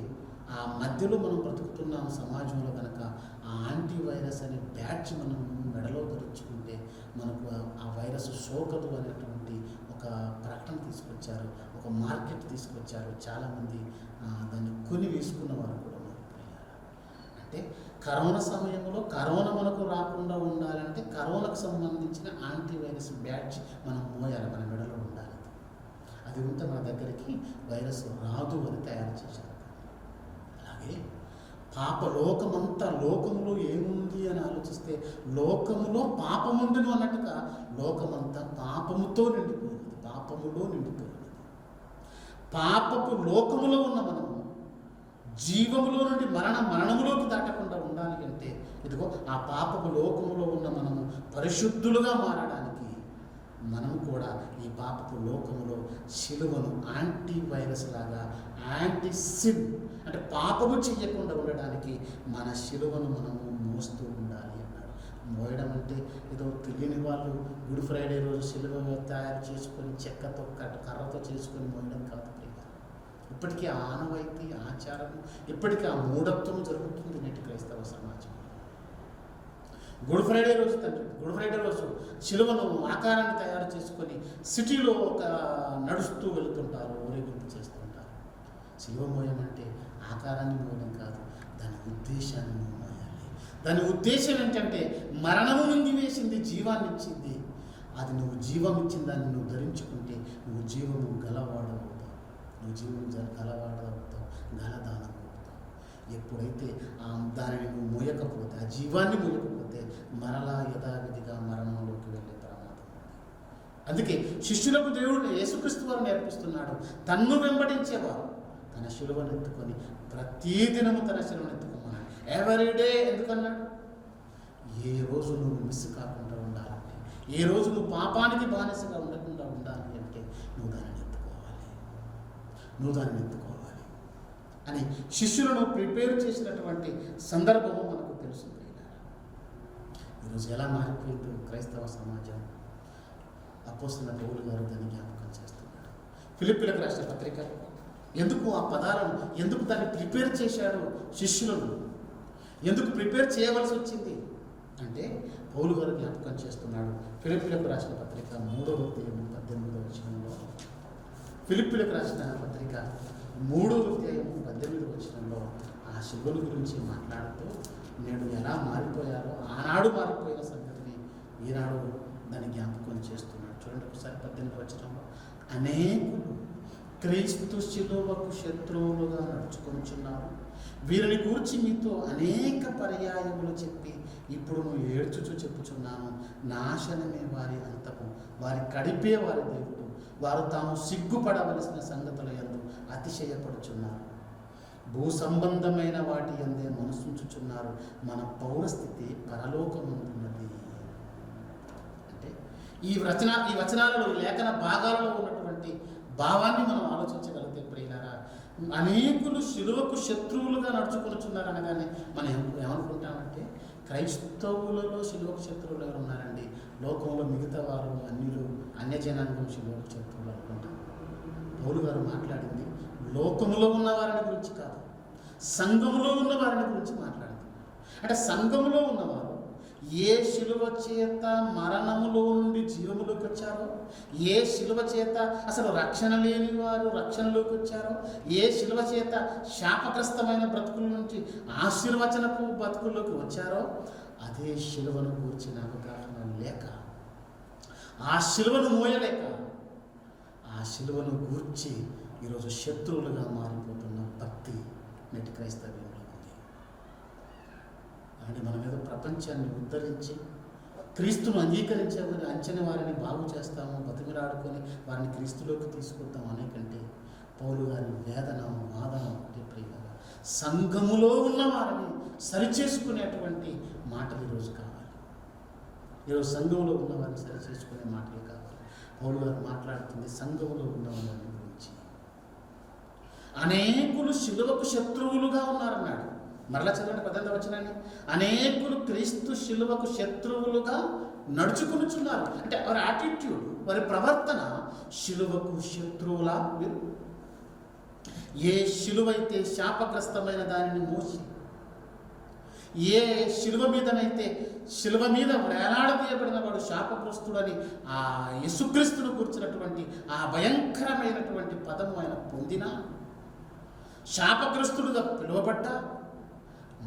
ఆ మధ్యలో మనం బ్రతుకుతున్నాం సమాజంలో కనుక ఆ యాంటీ వైరస్ అనే బ్యాడ్జ్ మనం మెడలో ధరించుకుంటే మనకు ఆ వైరస్ సోకదు అనేటువంటి ఒక ప్రకటన తీసుకొచ్చారు, ఒక మార్కెట్ తీసుకొచ్చారు. చాలామంది దాన్ని కొని వేసుకున్న వారు కూడా ఉన్నారు. అంటే కరోనా సమయంలో కరోనా మనకు రాకుండా ఉండాలంటే కరోనాకు సంబంధించిన యాంటీవైరస్ బ్యాడ్జ్ మనం మోయాలి, మన మెడలో ఉండాలి. అది ఉంటే మన దగ్గరికి వైరస్ రాదు అని తయారు చేశారు. అలాగే లోకమంతా లోకములో ఏముంది అని ఆలోచిస్తే లోకములో పాపముండును అన్నట్టుగా లోకమంతా పాపముతో నిండిపోయినది, పాపములో నిండిపోయినది. పాపపు లోకములో ఉన్న మనము జీవములో నుండి మరణములోకి దాటకుండా ఉండాలి అంటే ఇదిగో ఆ పాపపు లోకములో ఉన్న మనము పరిశుద్ధులుగా మారడానికి మనము కూడా ఈ పాపపు లోకములో శిలువను యాంటీవైరస్ లాగా, యాంటీ సిన్ అంటే పాపము చెయ్యకుండా ఉండడానికి మన శిలువను మనము మోస్తూ ఉండాలి అన్నాడు. మోయడం అంటే ఏదో తెలియని వాళ్ళు గుడ్ ఫ్రైడే రోజు శిలువ తయారు చేసుకొని చెక్కతో కర్రతో చేసుకొని మోయడం కాదు. ఇప్పటికీ ఆ ఆనవాయితీ, ఆచారము, ఇప్పటికీ ఆ మూఢత్వం జరుగుతుంది నేటి క్రైస్తవ సమాజం. గుడ్ ఫ్రైడే రోజు శిలువను ఆకారాన్ని తయారు చేసుకొని సిటీలో నడుస్తూ వెళుతుంటారు, ఊరేగింపు చేస్తుంటారు. శిలువ మోయమంటే ఆకారాన్ని మోయడం కాదు, దాని ఉద్దేశాన్ని మోయాలి. దాని ఉద్దేశం ఏంటంటే మరణము నుండి వేసింది జీవాన్ని ఇచ్చింది. అది నువ్వు జీవం ఇచ్చిన దాన్ని నువ్వు ధరించుకుంటే నువ్వు జీవము గలవాడవుతావు, గలదానం అవుతావు. ఎప్పుడైతే దానిని నువ్వు మోయకపోతే, ఆ జీవాన్ని మోయకపోతే మరలా యథావిధిగా మరణంలోకి వెళ్ళే ప్రమాదం ఉంది. అందుకే శిష్యులకు దేవుడు యేసుక్రీస్తు వారు నేర్పిస్తున్నాడు, తన్ను వెంబడించేవారు తన శిలువను ఎత్తుకొని ప్రతిదినము తన శిలువను ఎత్తుకోమన్నాడు. ఎవ్రీడే ఎందుకన్నాడు? ఏ రోజు నువ్వు మిస్ కాకుండా ఉండాలంటే, ఏ రోజు నువ్వు పాపానికి బానిసగా ఉండకుండా ఉండాలి అంటే నువ్వు దానిని ఎత్తుకోవాలి అని శిష్యులను ప్రిపేర్ చేసినటువంటి సందర్భము మనకు తెలుసు. ఈరోజు ఎలా మారిపోయిందో క్రైస్తవ సమాజం, అపోస్తలుడైన పౌలు గారు దాన్ని జ్ఞాపకం చేస్తున్నాడు. ఫిలిప్పీలకు రాసిన పత్రిక ఎందుకు ఆ పదాలను, ఎందుకు దాన్ని ప్రిపేర్ చేశాడు, శిష్యులను ఎందుకు ప్రిపేర్ చేయవలసి వచ్చింది అంటే పౌలు గారు జ్ఞాపకం చేస్తున్నాడు. ఫిలిప్పీలకు రాసిన పత్రిక 3:18 ఫిలిప్పీలకు రాసిన పత్రిక 3:18 ఆ శిలువల గురించి మాట్లాడుతూ నేడు ఎలా మారిపోయారో, ఆనాడు మారిపోయిన సంగతిని ఈనాడు దాన్ని జ్ఞాపకం చేస్తున్నాడు. చూడండి ఒకసారి 18 అనేకులు క్రీస్తు శిలువకు శత్రువులుగా నడుచుకొంచున్నారు, వీరిని గూర్చి మీతో అనేక పర్యాయములు చెప్పి ఇప్పుడు నువ్వు ఏడ్చుచూ చెప్పుచున్నాను, నాశనమే వారి అంతము, వారి కడిపే వారి దేవుడు, వారు తాము సిగ్గుపడవలసిన సంగతుల యందు అతిశయపడుచున్నారు, భూ సంబంధమైన వాటి యందే మనసుంచుచున్నారు, మన పౌరస్థితి పరలోకమున్నది. అంటే ఈ వచనాలలో, ఈ లేఖన భాగాలలో ఉన్నటువంటి భావాన్ని మనం ఆలోచించగలిగితే ప్రియులారా, అనేకులు శిలువకు శత్రువులుగా నడుచుకొనుచున్నారు అనగానే మనం ఏమనుకుంటామంటే క్రైస్తవులలో శిలువకు శత్రువులు ఎవరు ఉన్నారండి? లోకంలో మిగతా వారు అన్యజనాంగం శిలువకు శత్రువులు అనుకుంటాం. పౌలు గారు మాట్లాడింది లోకములో ఉన్న వారిని గురించి కాదు, సంఘములో ఉన్న వారిని గురించి మాట్లాడుతున్నారు. అంటే సంఘములో ఉన్నవారు ఏ శిలువ చేత మరణములో నుండి జీవములోకి వచ్చారో, ఏ శిలువ చేత అసలు రక్షణ లేని వారు రక్షణలోకి వచ్చారో, ఏ శిలువ చేత శాపగ్రస్తమైన బ్రతుకుల నుంచి ఆశీర్వచనపు బ్రతుకుల్లోకి వచ్చారో, అదే శిలువను గూర్చిన అవగాహన లేక, ఆ శిలువను మోయలేక, ఆ శిలువను గూర్చి ఈరోజు శత్రువులుగా మారిపోతున్న భక్తి నేటి క్రైస్తవ్యంలో ఉంది. అంటే మనం ఏదో ప్రపంచాన్ని ఉద్ధరించి క్రీస్తును అంచని వారిని బాగు చేస్తాము, బతిమిలాడుకొని వారిని క్రీస్తులోకి తీసుకొద్దాం అనే కంటే పౌలు గారి వేదన, వాదన ఒకటి ప్రియులుగా సంఘములో ఉన్న వారిని సరిచేసుకునేటువంటి మాటలు ఈరోజు కావాలి. ఈరోజు సంఘంలో ఉన్న వారిని సరిచేసుకునే మాటలు కావాలి. పౌలు గారు మాట్లాడుతుంది సంఘంలో ఉన్న వారిని గురించి. అనేకులు శిలువకు శత్రువులుగా ఉన్నారన్నాడు. మరలా చదవండి 18 అనేకులు క్రీస్తు శిలువకు శత్రువులుగా నడుచుకొనుచున్నారు. అంటే వారి యాటిట్యూడ్, వారి ప్రవర్తన శిలువకు శత్రువులా. ఏ శిలువైతే శాపగ్రస్తమైన దానిని మోసి, ఏ శిలువ మీద వేలాడదీయబడిన వాడు శాపగ్రస్తుడని ఆ యేసుక్రీస్తును కూర్చున్నటువంటి ఆ భయంకరమైనటువంటి పదము ఆయన పొందిన, శాపగ్రస్తుడుగా పిలువబడ్డా,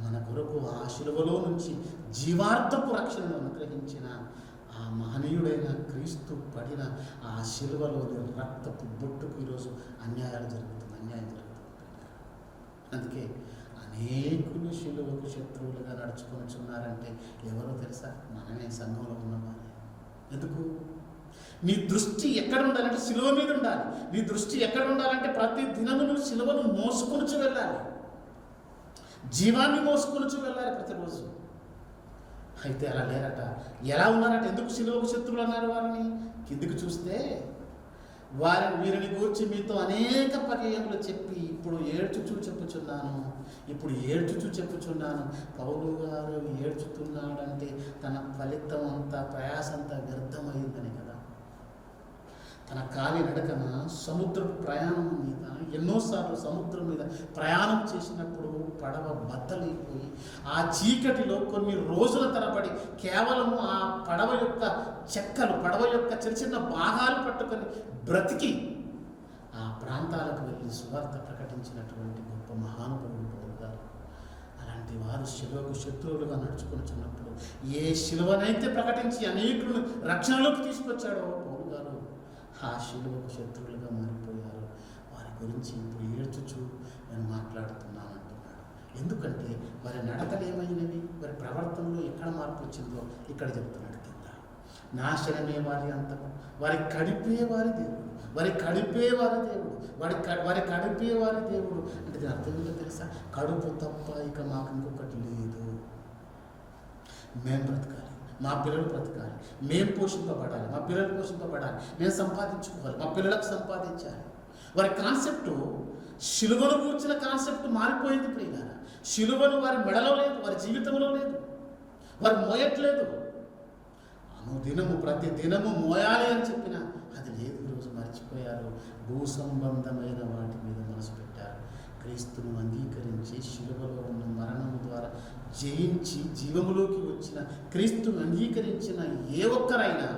మన కొరకు ఆ శిలువలో నుంచి జీవార్థపు రక్షణను అనుగ్రహించిన ఆ మహనీయుడైన క్రీస్తు పడిన ఆ శిలువలోని రక్తపు బొట్టుకు ఈరోజు అన్యాయం జరుగుతుంది. అందుకే అనేకులు శిలువకు శత్రువులుగా నడుచుకొనిచున్నారంటే ఎవరో తెలుసా? మనమే, సంఘంలో ఉన్నవారే. ఎందుకు? నీ దృష్టి ఎక్కడ ఉండాలంటే శిలువ మీద ఉండాలి. నీ దృష్టి ఎక్కడ ఉండాలంటే ప్రతి దినము నువ్వు శిలువను మోసుకొనుచు వెళ్ళాలి, జీవాన్ని మోసుకొనుచు వెళ్ళాలి ప్రతిరోజు. అయితే అలా లేరట. ఎలా ఉన్నారట? ఎందుకు శిలువకు శత్రువులు అన్నారు వారిని? కిందికి చూస్తే వీరిని గూర్చి మీతో అనేక పర్యాయములు చెప్పి ఇప్పుడు ఏడ్చుచూ చెప్పుచున్నాను. పౌలు గారు ఏడ్చుతున్నాడంటే తన ఫలితం అంతా, ప్రయాసంతా వ్యర్థమైందని కదా. తన కాలి నడకన సముద్రపు ప్రయాణం మీద ఎన్నోసార్లు సముద్రం మీద ప్రయాణం చేసినప్పుడు పడవ బద్దలైపోయి ఆ చీకటిలో కొన్ని రోజుల తరబడి కేవలం ఆ పడవ యొక్క చెక్కలు, పడవ యొక్క చిన్న చిన్న భాగాలు పట్టుకొని బ్రతికి ఆ ప్రాంతాలకు వెళ్ళి సువార్త ప్రకటించినటువంటి గొప్ప మహానుభావుడు పౌలు గారు. అలాంటి వారు శిలువకు శత్రువులుగా నడుచుకొనిచున్నప్పుడు ఏ శిలువనైతే ప్రకటించి అనేకులను రక్షణలోకి తీసుకొచ్చాడో పౌలు గారు, ఆ శిలువకు శత్రువులుగా మారిపోయారు. వారి గురించి ఇప్పుడు ఏడ్చుచు నేను మాట్లాడుతున్నాను అంటున్నాడు. ఎందుకంటే వారి నడకలు ఏమైనవి, వారి ప్రవర్తనలో ఎక్కడ మార్పు వచ్చిందో ఇక్కడ చెప్తున్నాడు కింద. నాశనమే వారి అంతము, వారి కడిపేవారి దేవుడు అంటే దీని అర్థం ఏంటో తెలుసా? కడుపు తప్ప ఇక మాకు ఇంకొకటి లేదు. మేము బ్రతకాలి, మా పిల్లలు బ్రతకాలి, మేము పోషింపబడాలి, మా పిల్లలు పోషింపబడాలి, మేము సంపాదించుకోవాలి, మా పిల్లలకు సంపాదించాలి. వారి కాన్సెప్టు, శిలువను కూర్చిన కాన్సెప్ట్ మారిపోయింది ప్రియులారా. శిలువను వారి మెడలో లేదు, వారి జీవితంలో లేదు, వారు మోయట్లేదు. అనుదినము ప్రతి దినము మోయాలి అని చెప్పిన అది లేదు. ఈరోజు మర్చిపోయారు. భూ సంబంధమైన వాటి మీద మనసు పెట్టారు. క్రీస్తును అంగీకరించి శిలువలో ఉన్న మరణము ద్వారా జయించి జీవములోకి వచ్చిన క్రీస్తును అంగీకరించిన ఏ ఒక్కరైనా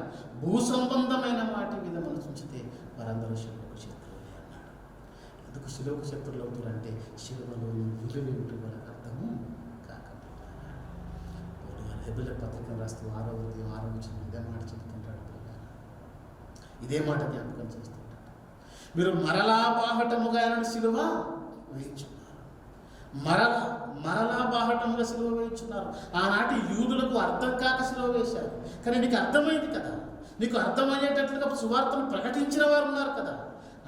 భూ సంబంధమైన వాటి మీద మనసు ఉంచితే వారందరూ శిలువకు శత్రువులే అన్నాడు. ఎందుకు శిలువకు శత్రువులు అవుతారంటే శిలువలో విలువ ఏమిటో వాళ్ళకి అర్థము కాకపోయినా. హెబెలు పత్రిక రాస్తూ 6వ అధ్యాయం ఇదే మాట చెప్తుంటాడు. ఇదే మాట జ్ఞాపకం చేస్తుంటాడు. మీరు మరలా బాహటముగా శిలువ వేయించున్నారు, మరలా బాహటముగా సిలువ వేయించున్నారు. ఆనాటి యూదులకు అర్థం కాక సిలువ వేశారు, కానీ నీకు అర్థమైంది కదా. నీకు అర్థమయ్యేటట్లుగా సువార్తను ప్రకటించిన వారు ఉన్నారు కదా.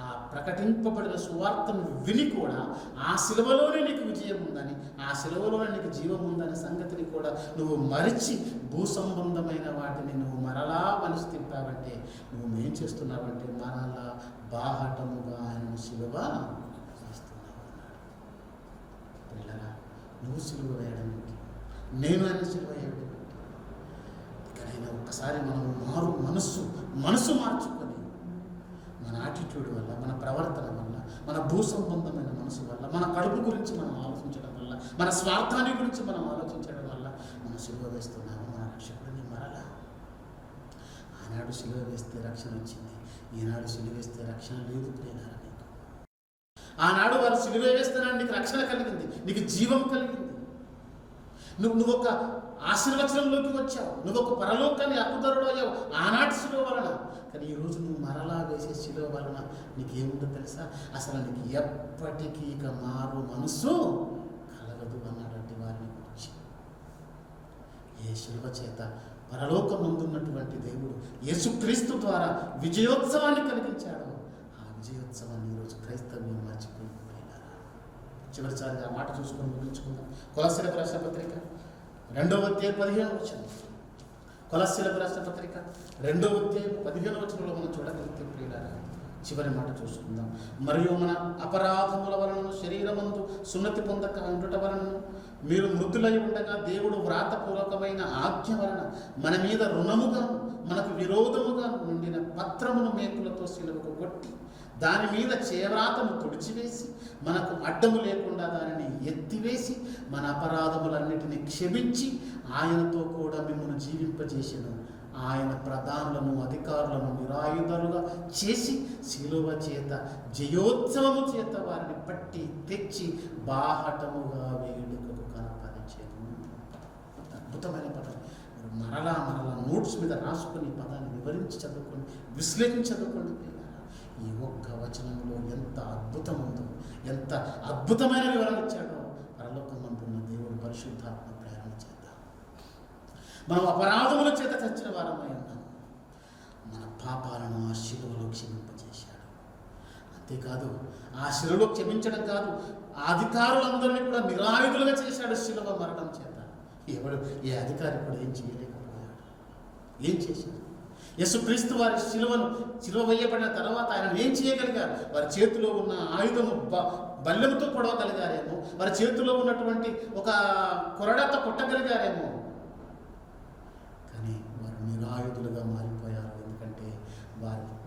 ఆ ప్రకటింపబడిన సువార్తను విని కూడా ఆ సిలువలోనే నీకు విజయం ఉందని, ఆ సిలువలోనే నీకు జీవం ఉందనే సంగతిని కూడా నువ్వు మరిచి భూ సంబంధమైన వాటిని నువ్వు మరలా మనసు తింటావంటే నువ్వేం చేస్తున్నావంటే మరలా బాహటముగా ఆయన సిలువ వేస్తున్నావు అన్నాడు. పిల్లరా, నువ్వు సిలువ వేయడం ఏంటి? నేను ఆయన సిలువ వేయడం ఏంటి? ఇక్కడైనా ఒక్కసారి మనం మనసు మార్చుకొని మన యాటిట్యూడ్ వల్ల, మన ప్రవర్తన వల్ల, మన భూ సంబంధమైన మనసు వల్ల, మన కడుపు గురించి మనం ఆలోచించడం వల్ల, మన స్వార్థాన్ని గురించి మనం ఆలోచించడం వల్ల మనం సిలువ వేస్తున్నాము మన రక్షకుడిని మరలా. ఆనాడు సిలువ వేస్తే రక్షణ వచ్చింది, ఈనాడు సిలువ వేస్తే రక్షణ లేదు ప్రియులారా. నీకు ఆనాడు వారు సిలువ వేస్తున్నాడు, నీకు రక్షణ కలిగింది, నీకు జీవం కలిగింది, నువ్వు ఒక ఆశీర్వచనంలోకి వచ్చావు, నువ్వు ఒక పరలోకాన్ని అద్భుతరుడు అయ్యావు ఆనాటి శిలువ వలన. కానీ ఈరోజు నువ్వు మరలా వేసే శిలువ వలన నీకేముందో తెలుసా? అసలు నీకు ఎప్పటికీ ఇక మారు మనసు కలగదు అన్నాడంటే వారిని గురించి. ఏ శిలువ చేత పరలోకం ముందున్నటువంటి దేవుడు యేసుక్రీస్తు ద్వారా విజయోత్సవాన్ని కలిగించాడో ఆ విజయోత్సవాన్ని ఈరోజు క్రైస్తవ్యం మర్చిపోయింది. చివరిసారి ఆ మాట చూసుకొని ముగించుకుందాం. కొలస్సీలకు రాసిన పత్రిక 2వ అధ్యాయం 15వ వచనం. కొలస్సీలకు రాసిన పత్రిక 2వ అధ్యాయం 15వ వచనంలో మనం చూడగలిగితే ప్రియులారా, చివరి మాట చూసుకుందాం. మరియు మన అపరాధముల వలన శరీరమందు సున్నతి పొందక ఉండుట వలన మీరు మృతులై ఉండగా దేవుడు వ్రాతపూర్వకమైన ఆజ్ఞ వలన మన మీద రుణముగా మనకు విరోధముగా ఉండిన పత్రమును మేకులతో సిలువకు కొట్టి దాని మీద చేవ్రాతను తుడిచివేసి మనకు అడ్డము లేకుండా దానిని ఎత్తివేసి మన అపరాధములన్నిటినీ క్షమించి ఆయనతో కూడా మిమ్మల్ని జీవింపజేసెను. ఆయన ప్రధానులను అధికారులను నిరాయుధులుగా చేసి శిలువ చేత జయోత్సవము చేత వారిని పట్టి తెచ్చి బాహటముగా వేడుకకు కనపరిచెను. అద్భుతమైన పదం. మరలా నోట్స్ మీద రాసుకొని పదాన్ని వివరించి చదువుకొని విశ్లేషించి చదువుకోండి. ఈ ఒక్క వచనంలో ఎంత అద్భుతం ఉందో, ఎంత అద్భుతమైన వివరణ ఇచ్చాడో. పరలోక పరిశుద్ధాత్మ ప్రేరణ చేత మనం అపరాధముల చేత చచ్చిన వారమై ఉన్నాం. మన పాపాలను ఆ శిలువలో క్షమింపజేశాడు. అంతేకాదు, ఆ శిలువలో క్షమించడం కాదు, ఆ అధికారులందరినీ కూడా నిరాయుధులుగా చేశాడు శిలువ మరణం చేత. ఏ అధికారి కూడా ఏం చేయలేకపోయాడు. ఏం చేశాడు? యేసుక్రీస్తు వారి శిలువ వేయబడిన తర్వాత ఆయన ఏం చేయగలిగారు? వారి చేతిలో ఉన్న ఆయుధము బల్లెముతో పొడవగలిగారేమో, వారి చేతిలో ఉన్నటువంటి ఒక కొరడాతో కొట్టగలిగారేమో, కానీ వారు నిరాయుధులుగా మారిపోయారు. ఎందుకంటే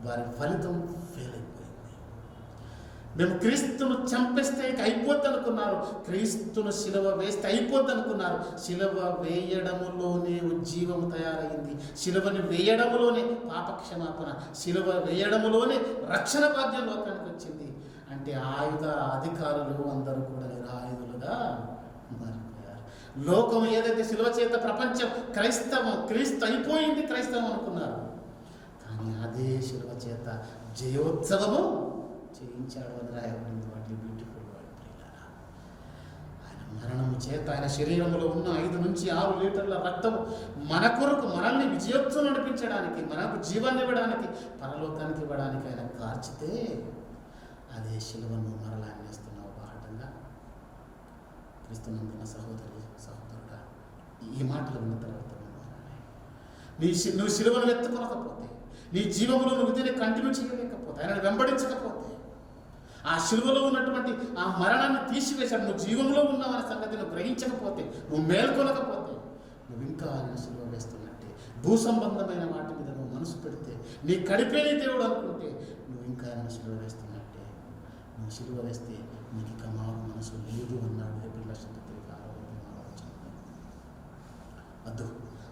వారి ఫలితం ఫెయిల్ అయిపోయింది. మేము క్రీస్తును చంపేస్తే అయిపోద్ది అనుకున్నారు, క్రీస్తును శిలువ వేస్తే అయిపోద్ది అనుకున్నారు. శిలువ వేయడములోనే ఉజ్జీవము తయారైంది, శిలువని వేయడములోనే పాపక్షమాపణ, శిలువ వేయడములోనే రక్షణ భాగ్యం లోకానికి వచ్చింది. అంటే ఆయుధ అధికారులు అందరూ కూడా నిరాయుధులుగా మారిపోయారు. లోకం ఏదైతే శిలువ చేత ప్రపంచం క్రీస్తు అయిపోయింది క్రైస్తవం అనుకున్నారు, కానీ అదే శిలువ చేత జయోత్సవము చేయించాడు అని రాయబడింది. వాటి బ్యూటిఫుల్ వర్డ్ ప్రియులారా. ఆయన మరణము చేత ఆయన శరీరంలో ఉన్న 5 నుంచి 6 లీటర్ల రక్తం మన కొరకు, మనల్ని విజయోత్సవం నడిపించడానికి, మనకు జీవాన్ని ఇవ్వడానికి, పరలోకానికి ఇవ్వడానికి ఆయన కార్చితే అదే శిలువను మరలా అన్వేస్తున్నావు బాహటంగా. క్రీస్తునందున సహోదరుడా, ఈ మాటలు విన్న తర్వాత నువ్వు శిలువను ఎత్తుకొనకపోతే, నీ జీవంలో నువ్వు దీన్ని కంటిన్యూ చేయలేకపోతే, ఆయనను వెంబడించకపోతే, ఆ శిలువలో ఉన్నటువంటి ఆ మరణాన్ని తీసివేశాడు, నువ్వు జీవంలో ఉన్నావనే సంగతి నువ్వు గ్రహించకపోతే, నువ్వు మేల్కొనకపోతే, నువ్వు ఇంకా ఆయన శిలువ వేస్తున్నట్టే. భూ సంబంధమైన వాటి మీద నువ్వు మనసు పెడితే, నీ కడిపేని దేవుడు అనుకుంటే, నువ్వు ఇంకా ఆయన శిలువ వేస్తున్నట్టే. నువ్వు శిలువ వేస్తే నీకు ఇక మారు మనసు లేదు అన్నాడు హెబ్రీయుల పత్రిక 6:6. వద్దు,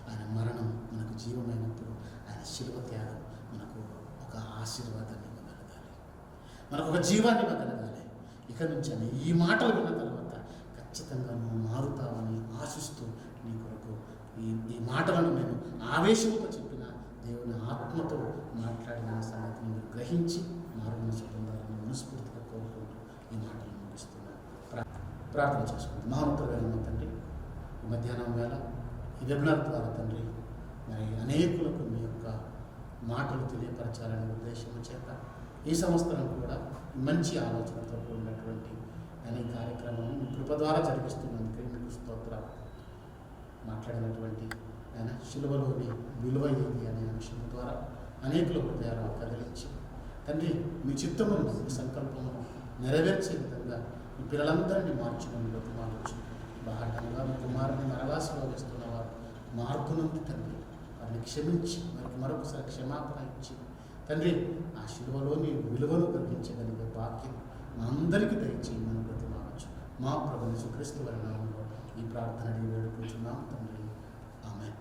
ఆయన మరణం మనకు జీవమైనప్పుడు ఆయన శిలువ త్యాగం మనకు ఒక ఆశీర్వాదాన్ని ఇవ్వగలగాలి, మనకు ఒక జీవాన్ని ఇవ్వగలగాలి. ఇక నుంచి ఈ మాటలు విన్న తర్వాత ఖచ్చితంగా నువ్వు మారుతావని ఆశిస్తూ నీ కొరకు ఈ మాటలను నేను ఆవేశంతో చెప్పిన దేవుని ఆత్మతో మాట్లాడిన సంగతిని మీరు గ్రహించి మారు మనసు పొందాలని మనస్ఫూర్తిగా కోరుకుంటూ ఈ మాటలు ముగిస్తున్నాను. ప్రార్థన చేసుకుంటాం. మహోన్నతుడైన తండ్రి, ఈ మధ్యాహ్నం వేళ ఈ వెబినార్ ద్వారా తండ్రి మరి అనేకులకు మీ యొక్క మాటలు తెలియపరచాలనే ఉద్దేశం చేత ఈ సంవత్సరం కూడా మంచి ఆలోచనతో కూడినటువంటి అనే కార్యక్రమం మీ కృప ద్వారా జరిపిస్తున్నందుకు మీకు స్తోత్రాలు. మాట్లాడినటువంటి ఆయన శిలువలోని విలువ ఏంటి అనే అంశం ద్వారా అనేకుల హృదయాలను కదిలించి తండ్రి మీ చిత్తమును, మీ సంకల్పమును నెరవేర్చే విధంగా మీ పిల్లలందరినీ మార్చమని బ్రతిమాలొచ్చు. బాహటంగా మీ కుమారుని మరలా సేవగిస్తున్న వారు మార్పునందు తండ్రి వారిని క్షమించి వారికి మరొకసారి క్షమాపణ ఇచ్చి తండ్రి ఆ శిలువలోని విలువను కల్పించగలిగే భాగ్యం మా అందరికీ దయచేయమని బ్రతిమాలొచ్చు. మా ప్రభువు యేసుక్రీస్తు వారి నామములో ఈ ప్రార్థన వేడుకుంటున్నాం తండ్రి. ఆమేన్.